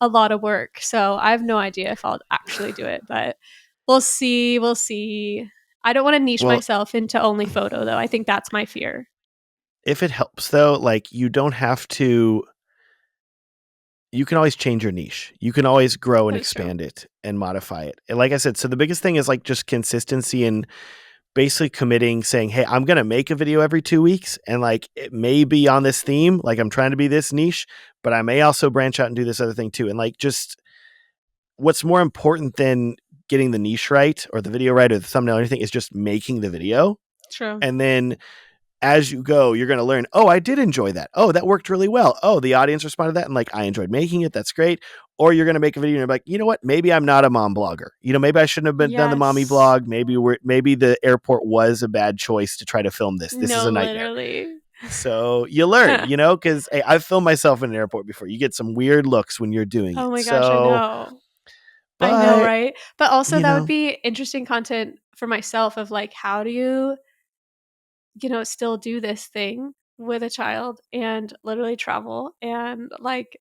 a lot of work. So I have no idea if I'll actually do it, but we'll see. We'll see. I don't want to niche Well, myself into only photo though. I think that's my fear. if it helps though, like you don't have to. You can always change your niche. You can always grow and That is true. expand it and modify it. And like I said, so the biggest thing is like just consistency and basically committing, saying, hey, I'm going to make a video every 2 weeks. And like, it may be on this theme. Like I'm trying to be this niche, but I may also branch out and do this other thing too. And like, just what's more important than getting the niche right or the video right or the thumbnail or anything is just making the video. True. And then as you go, you're going to learn, oh, I did enjoy that. Oh, that worked really well. Oh, the audience responded to that. And like, I enjoyed making it. That's great. Or you're going to make a video and you're like, you know what? Maybe I'm not a mom blogger. Maybe I shouldn't have done the mommy Yes. vlog. Maybe the airport was a bad choice to try to film this. This is No, a nightmare. literally. So you learn, because hey, I've filmed myself in an airport before. You get some weird looks when you're doing it. Oh my gosh, I So, know. I know, but, right? But also you that would know, be interesting content for myself of like how do you, still do this thing with a child and literally travel and like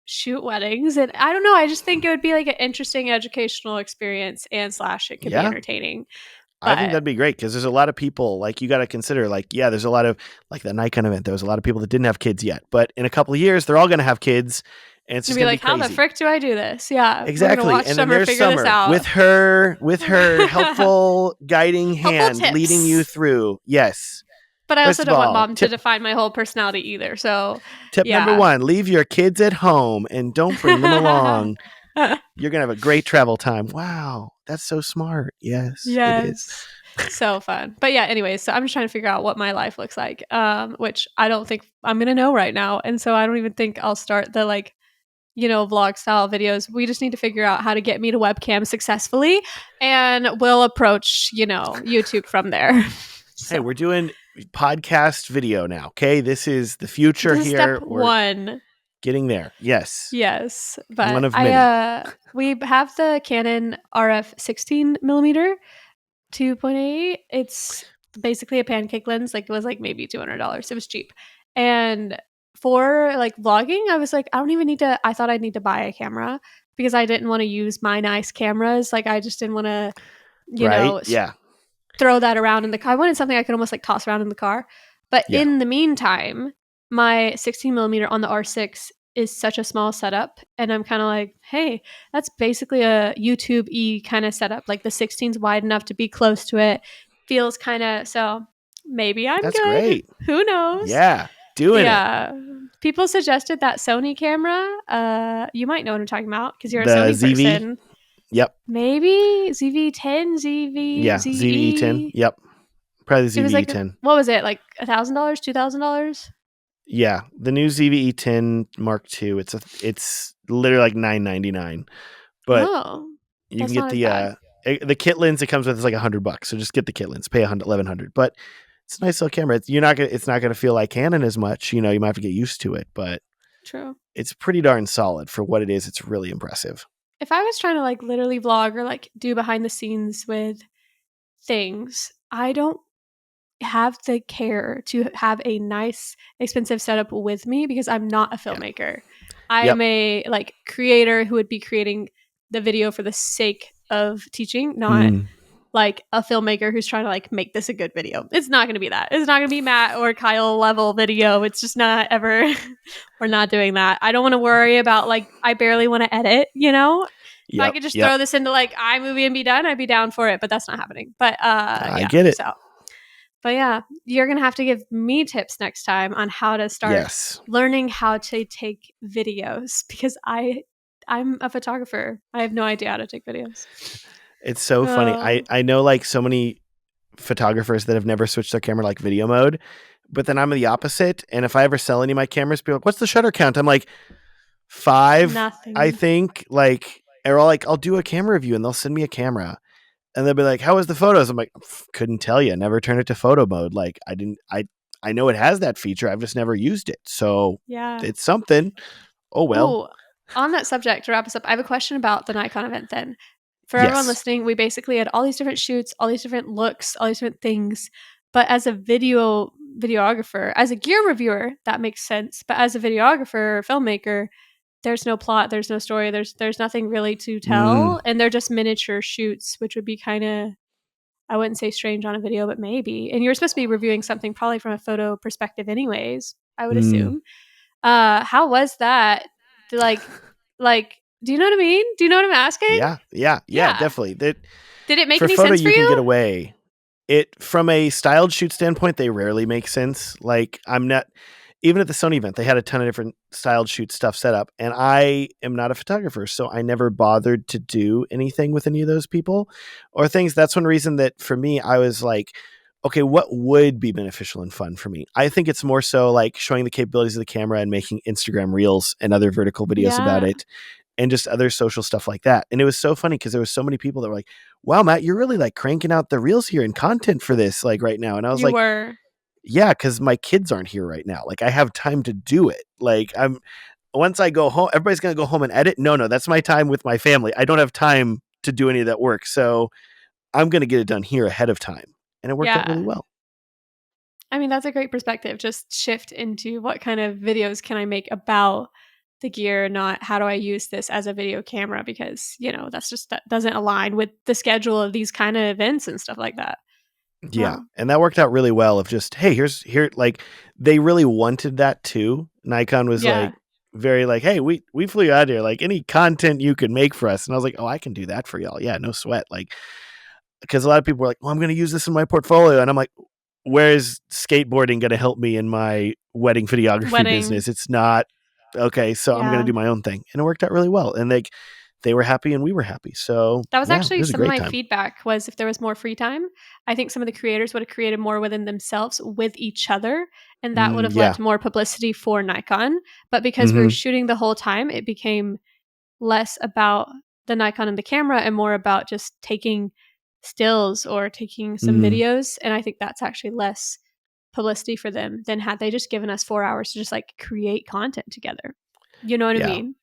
shoot weddings and I don't know, I just think it would be like an interesting educational experience and slash it could be yeah, entertaining. I think But that'd be great because there's a lot of people like you got to consider like, yeah, there's a lot of like the Nikon event. There was a lot of people that didn't have kids yet, but in a couple of years, they're all going to have kids and it's to just be going to be like, how the crazy. frick do I do this? Yeah, we're gonna Exactly. watch And then Summer there's figure this Summer out. with her helpful guiding Helpful hand leading you tips. through. Yes. But I also First of don't want all, mom to define my whole personality either. So tip number yeah. 1, leave your kids at home and don't bring them along. You're going to have a great travel time. Wow. That's so smart. Yes, it is. Yes. So fun. But yeah, anyways, so I'm just trying to figure out what my life looks like. Which I don't think I'm gonna know right now. And so I don't even think I'll start the like, vlog style videos. We just need to figure out how to get me to webcam successfully and we'll approach, YouTube from there. Hey, So we're doing podcast video now. Okay, this is the future This is step here. We're one. getting there. Yes, Yes, one but of many. we have the Canon RF 16 millimeter 2.8. It's basically a pancake lens. Like it was like maybe $200. It was cheap, and for like vlogging, I was like, I don't even need to. I thought I'd need to buy a camera because I didn't want to use my nice cameras. Like I just didn't want to, you Right? know, Yeah. throw that around in the car. I wanted something I could almost like toss around in the car. But Yeah. in the meantime, my 16 millimeter on the R6 is such a small setup. And I'm kind of like, hey, that's basically a YouTube E kind of setup. Like the 16's wide enough to be close to it. Feels kind of so maybe I'm That's good. great. Who knows? Yeah. Doing it. Yeah. People suggested that Sony camera. You might know what I'm talking about because you're a The Sony ZV. person. Yep. Maybe ZV-10, ZV, Yeah. ZV-E10. ZE. Yep. Probably the It was like ZV-E10. what was it, like $1,000, $2,000? Yeah. The new ZV-E10 Mark II. It's literally like $999, but Oh, you can that's get not as bad. the kit lens it comes with is like $100. So just get the kit lens. Pay 1,100. But it's a nice little camera. It's not gonna feel like Canon as much. You might have to get used to it, but True. it's pretty darn solid for what it is. It's really impressive. If I was trying to like literally vlog or like do behind the scenes with things, I don't have the care to have a nice expensive setup with me because I'm not a Yeah. filmmaker. I am Yep. a like creator who would be creating the video for the sake of teaching, not Mm. like a filmmaker who's trying to like make this a good video. It's not going to be that. It's not going to be Matt or Kyle level video. It's just not ever. We're not doing that. I don't want to worry about like I barely want to edit, you know? If I Yep. could just Yep. throw this into like iMovie and be done, I'd be down for it, but that's not happening. But I yeah. get it. But yeah, you're going to have to give me tips next time on how to start Yes. learning how to take videos because I'm a photographer. I have no idea how to take videos. It's so funny. Oh, I know like so many photographers that have never switched their camera to like video mode, but then I'm the opposite. And if I ever sell any of my cameras, people are like, what's the shutter count? I'm like, 5, I nothing. think. Like, or I'll do a camera review and they'll send me a camera and they'll be like, how was the photos? I'm like, couldn't tell you. Never turned it to photo mode. Like I know it has that feature. I've just never used it. So Yeah. it's something. Oh well. Oh, on that subject, to wrap us up, I have a question about the Nikon event then. For everyone Yes. listening, we basically had all these different shoots, all these different looks, all these different things. But as a videographer, as a gear reviewer, that makes sense. But as a videographer, filmmaker, there's no plot, there's no story, there's nothing really to Mm, tell. And they're just miniature shoots, which would be kind of I wouldn't say strange on a video, but maybe. And you're supposed to be reviewing something probably from a photo perspective anyways, I would mm. assume. How was that? Like, like, do you know what I mean? Do you know what I'm asking? Yeah, Yeah. definitely. That Did it make for any photo sense for you can get you? away. It from a styled shoot standpoint, they rarely make sense. Like I'm not even at the Sony event, they had a ton of different styled shoot stuff set up, and I am not a photographer, so I never bothered to do anything with any of those people or things. That's one reason that for me, I was like, okay, what would be beneficial and fun for me? I think it's more so like showing the capabilities of the camera and making Instagram reels and other vertical videos about Yeah, it and just other social stuff like that. And it was so funny because there was so many people that were like, wow, Matt, you're really like cranking out the reels here and content for this like right now. And I was you like, were. yeah, because my kids aren't here right now. Like I have time to do it. Like I'm once I go home, everybody's gonna go home and edit. No, that's my time with my family. I don't have time to do any of that work. So I'm gonna get it done here ahead of time. And it worked out really Yeah. well. I mean, that's a great perspective. Just shift into what kind of videos can I make about the gear, not how do I use this as a video camera because, that's just that doesn't align with the schedule of these kind of events and stuff like that. Yeah. Wow. And that worked out really well of just, hey, here like they really wanted that too. Nikon was Yeah. like very like, hey, we flew you out here. Like any content you could make for us. And I was like, oh, I can do that for y'all. Yeah, no sweat. Like because a lot of people were like, well, I'm gonna use this in my portfolio. And I'm like, where is skateboarding gonna help me in my wedding videography Wedding. business? It's not okay, so I'm gonna Yeah. do my own thing. And it worked out really well. And they were happy and we were happy. So That was yeah, it actually was a some of great my time. feedback was if there was more free time, I think some of the creators would have created more within themselves with each other, and that would have led Yeah. to more publicity for Nikon. But because we were Mm-hmm. shooting the whole time, it became less about the Nikon and the camera and more about just taking stills or taking some Mm. videos. And I think that's actually less publicity for them than had they just given us 4 hours to just like create content together. You know what I Yeah. mean?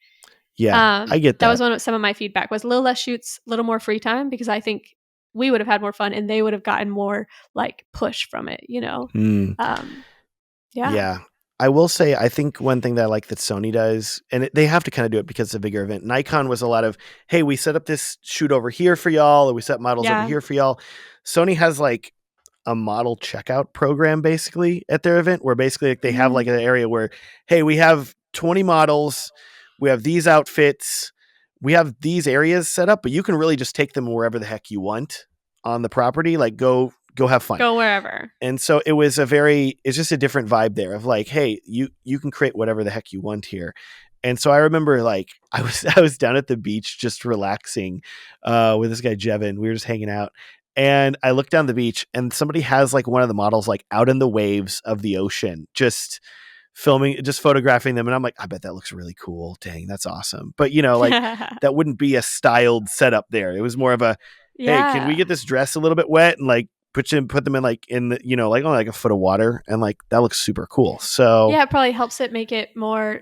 Yeah. I get That was that. some of my feedback was a little less shoots, a little more free time, because I think we would have had more fun and they would have gotten more like push from it, you know? Mm. Yeah. Yeah. I will say, I think one thing that I like that Sony does, and they have to kind of do it because it's a bigger event. Nikon was a lot of, hey, we set up this shoot over here for y'all, or we set models over Yeah. here for y'all. Sony has like a model checkout program basically at their event, where basically like, they have like an area where, hey, we have 20 models, we have these outfits, we have these areas set up, but you can really just take them wherever the heck you want on the property. Like go have fun. Go wherever. And so it's just a different vibe there of like, hey, you can create whatever the heck you want here. And so I remember like I was down at the beach just relaxing with this guy Jevin. We were just hanging out, and I looked down the beach and somebody has like one of the models like out in the waves of the ocean, just photographing them. And I'm like, I bet that looks really cool. Dang, that's awesome. But like that wouldn't be a styled setup there. It was more of a, hey, can we Yeah. get this dress a little bit wet and like put them in like in the, like only like a foot of water, and like that looks super cool. So Yeah, it probably helps it make it more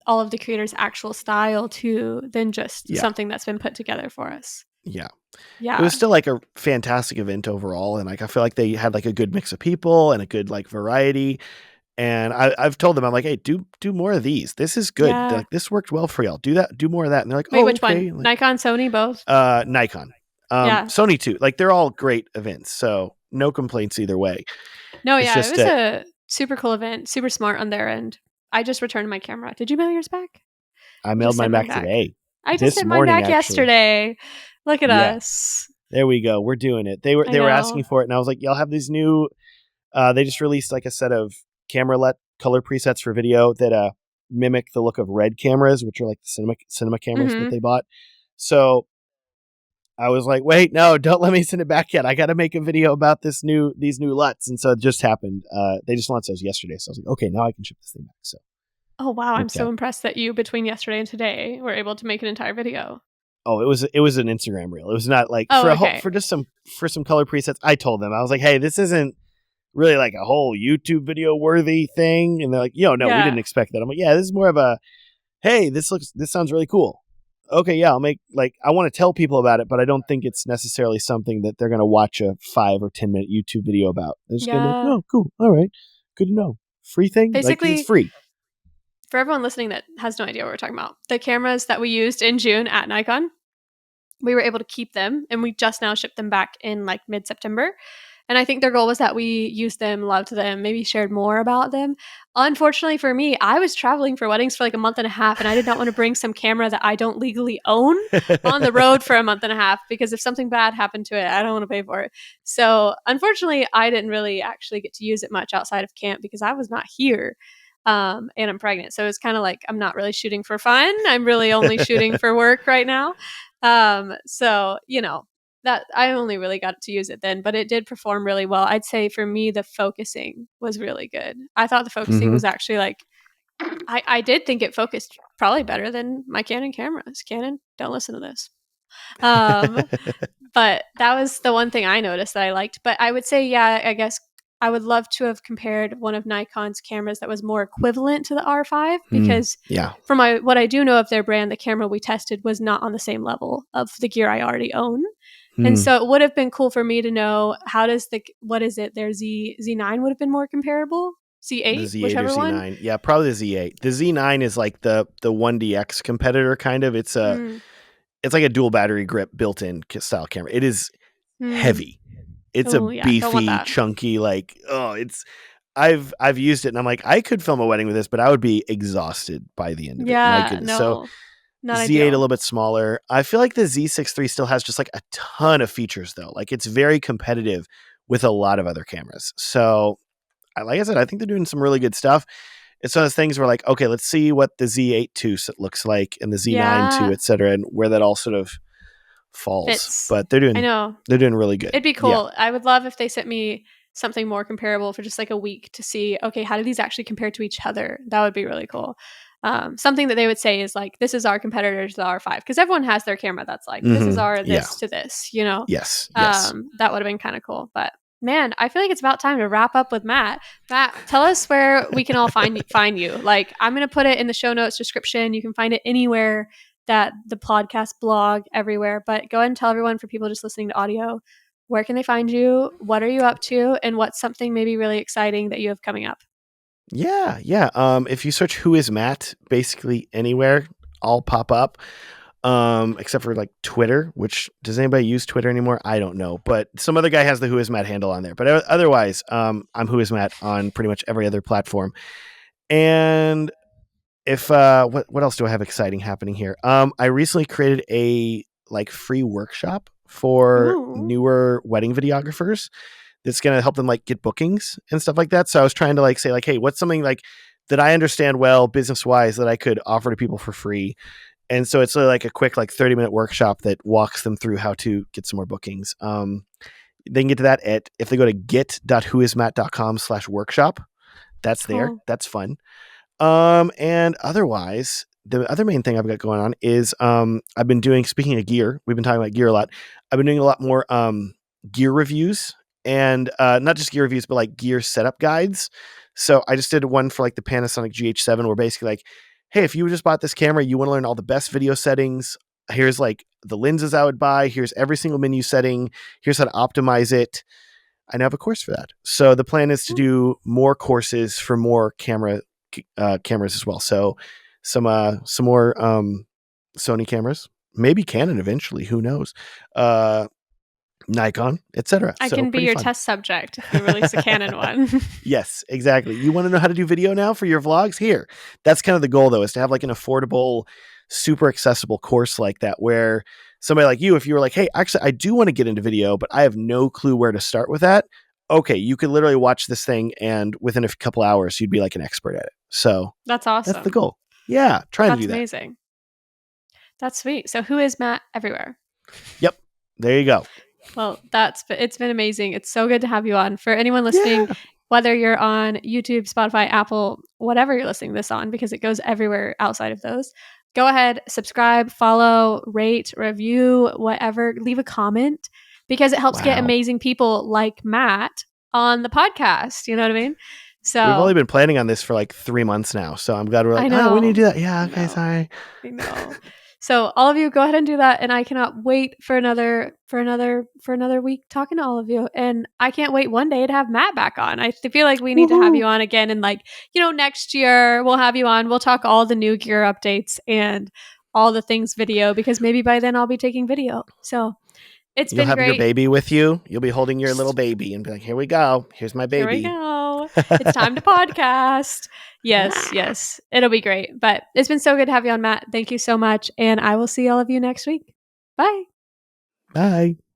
all of the creator's actual style too than just yeah. something that's been put together for us. Yeah. It was Yeah. still like a fantastic event overall. And like, I feel like they had like a good mix of people and a good like variety. And I've told them, I'm like, hey, do more of these. This is good. Yeah. Like, this worked well for y'all. Do that. Do more of that. And they're like, Wait, oh, which one? okay. Like, Nikon, Sony, both? Nikon, Yeah. Sony too. Like they're all great events. So no complaints either way. No, It's yeah, it just was that a super cool event, super smart on their end. I just returned my camera. Did you mail yours back? I I mailed just mine sent mine back back. today, I just this sent mine morning, back actually. yesterday. Look at Yeah, us. there we go. We're doing it. They I were know. asking for it. And I was like, y'all have these new, they just released like a set of camera color presets for video that, mimic the look of Red cameras, which are like the cinema cameras that Mhm. they bought. So I was like, wait, no, don't let me send it back yet. I got to make a video about these new LUTs. And so it just happened. They just launched those yesterday. So I was like, okay, now I can ship this thing back. So Oh, wow, I'm worked so out. impressed that you, between yesterday and today, were able to make an entire video. Oh, it was an Instagram reel. It was not like Oh, okay. for some color presets. I told them, I was like, hey, this isn't really like a whole YouTube video worthy thing. And they're like, yo, no, we didn't Yeah. expect that. I'm like, yeah, this is more of a, hey, this sounds really cool. Okay, yeah, I'll make, like, I want to tell people about it, but I don't think it's necessarily something that they're going to watch a 5 or 10 minute YouTube video about. They're just going to be like, Yeah. oh, cool. All right. Good to know. Free thing? Like, it's Basically, free. for everyone listening that has no idea what we're talking about, the cameras that we used in June at Nikon, we were able to keep them, and we just now shipped them back in like mid-September. And I think their goal was that we used them, loved them, maybe shared more about them. Unfortunately for me, I was traveling for weddings for like a month and a half, and I did not want to bring some camera that I don't legally own on the road for a month and a half, because if something bad happened to it, I don't want to pay for it. So unfortunately, I didn't really actually get to use it much outside of camp because I was not here. And I'm pregnant. So it's kind of like I'm not really shooting for fun. I'm really only shooting for work right now. So, that I only really got to use it then, but it did perform really well. I'd say for me, the focusing was really good. I thought the focusing Mm-hmm. was actually like, I did think it focused probably better than my Canon cameras. Canon, don't listen to this. Um, but that was the one thing I noticed that I liked. But I would say, yeah, I guess I would love to have compared one of Nikon's cameras that was more equivalent to the R5, because Yeah. from what I do know of their brand, the camera we tested was not on the same level of the gear I already own. And Hmm. so it would have been cool for me to know, how does what is it? Their Z9 would have been more comparable. The Z8, Z8 or whichever one. Z9. Yeah, probably the Z8. The Z9 is like the 1DX competitor kind of. It's Mm, like a dual battery grip built-in style camera. It is mm. heavy. It's a Oh yeah, don't want beefy, that. chunky, like, oh, it's I've used it and I'm like, I could film a wedding with this, but I would be exhausted by the end of it. My Yeah, goodness. So no, not Z8 a ideal. little bit smaller. I feel like the Z6 III still has just like a ton of features though. Like it's very competitive with a lot of other cameras. So like I said, I think they're doing some really good stuff. It's one of those things where like, okay, let's see what the Z8 II looks like and the Z9 II, Yeah, et cetera, and where that all sort of falls. fits. But I know. they're doing really good. It'd be Yeah. cool. I would love if they sent me something more comparable for just like a week to see, okay, how do these actually compare to each other? That would be really cool. Something that they would say is like, this is our competitor to the R5, because everyone has their camera that's like, this is Mm-hmm. our Yeah. this to this, you know? Yes. Yes. That would have been kind of cool. But Man, I feel like it's about time to wrap up with Matt. Matt, tell us where we can all find you. Like, I'm going to put it in the show notes description. You can find it anywhere that the podcast blog everywhere. But go ahead and tell everyone, for people just listening to audio, where can they find you? What are you up to? And what's something maybe really exciting that you have coming up? Yeah, yeah. If you search "Who is Matt," basically anywhere, I'll pop up. Except for like Twitter, which does anybody use Twitter anymore? I don't know, but some other guy has the Who is Matt handle on there. But otherwise, I'm Who is Matt on pretty much every other platform. And if what else do I have exciting happening here? I recently created a like free workshop for Ooh, newer wedding videographers that's going to help them like get bookings and stuff like that. So I was trying to like say like, hey, what's something like that I understand well business wise that I could offer to people for free. And so it's like a quick like 30-minute workshop that walks them through how to get some more bookings. They can get to that at if they go to get.whoismatt.com/workshop. That's there. cool. That's fun. And otherwise, the other main thing I've got going on is I've been doing, speaking of gear, we've been talking about gear a lot. I've been doing a lot more gear reviews, and not just gear reviews, but like gear setup guides. So I just did one for like the Panasonic GH7 where basically like, hey, if you just bought this camera, you want to learn all the best video settings. Here's like the lenses I would buy. Here's every single menu setting. Here's how to optimize it. I now have a course for that. So the plan is to do more courses for more cameras as well. So some more Sony cameras, maybe Canon eventually. Who knows? Uh, Nikon, etc. I So can be pretty your fun. test subject if we release a Canon one. Yes, exactly. You want to know how to do video now for your vlogs? Here, that's kind of the goal, though, is to have like an affordable, super accessible course like that, where somebody like you, if you were like, hey, actually, I do want to get into video, but I have no clue where to start with that. Okay, you could literally watch this thing, and within a couple hours, you'd be like an expert at it. So That's that's the awesome. goal. Yeah, trying to That's do that. amazing. That's sweet. So, who is Matt everywhere? Yep, there you go. Well, it's been amazing. It's so good to have you on. For anyone listening, Yeah. whether you're on YouTube, Spotify, Apple, whatever you're listening this on, because it goes everywhere outside of those. Go ahead, subscribe, follow, rate, review, whatever. Leave a comment because it helps get Wow. amazing people like Matt on the podcast. You know what I mean? We've only So been planning on this for like 3 months now, so I'm glad we're I like, oh, we need to know, do that. Yeah, I okay, know. sorry. I know. So all of you go ahead and do that, and I cannot wait for another week talking to all of you. And I can't wait one day to have Matt back on. I feel like we need to have Woohoo! you on again, and like, next year we'll have you on. We'll talk all the new gear updates and all the things video, because maybe by then I'll be taking video. So it's You'll been have your great. baby with you. You'll be holding your little baby and be like, here we go. Here's my Here we baby. go. It's time to podcast. Yes, yes. It'll be great. But it's been so good to have you on, Matt. Thank you so much. And I will see all of you next week. Bye. Bye.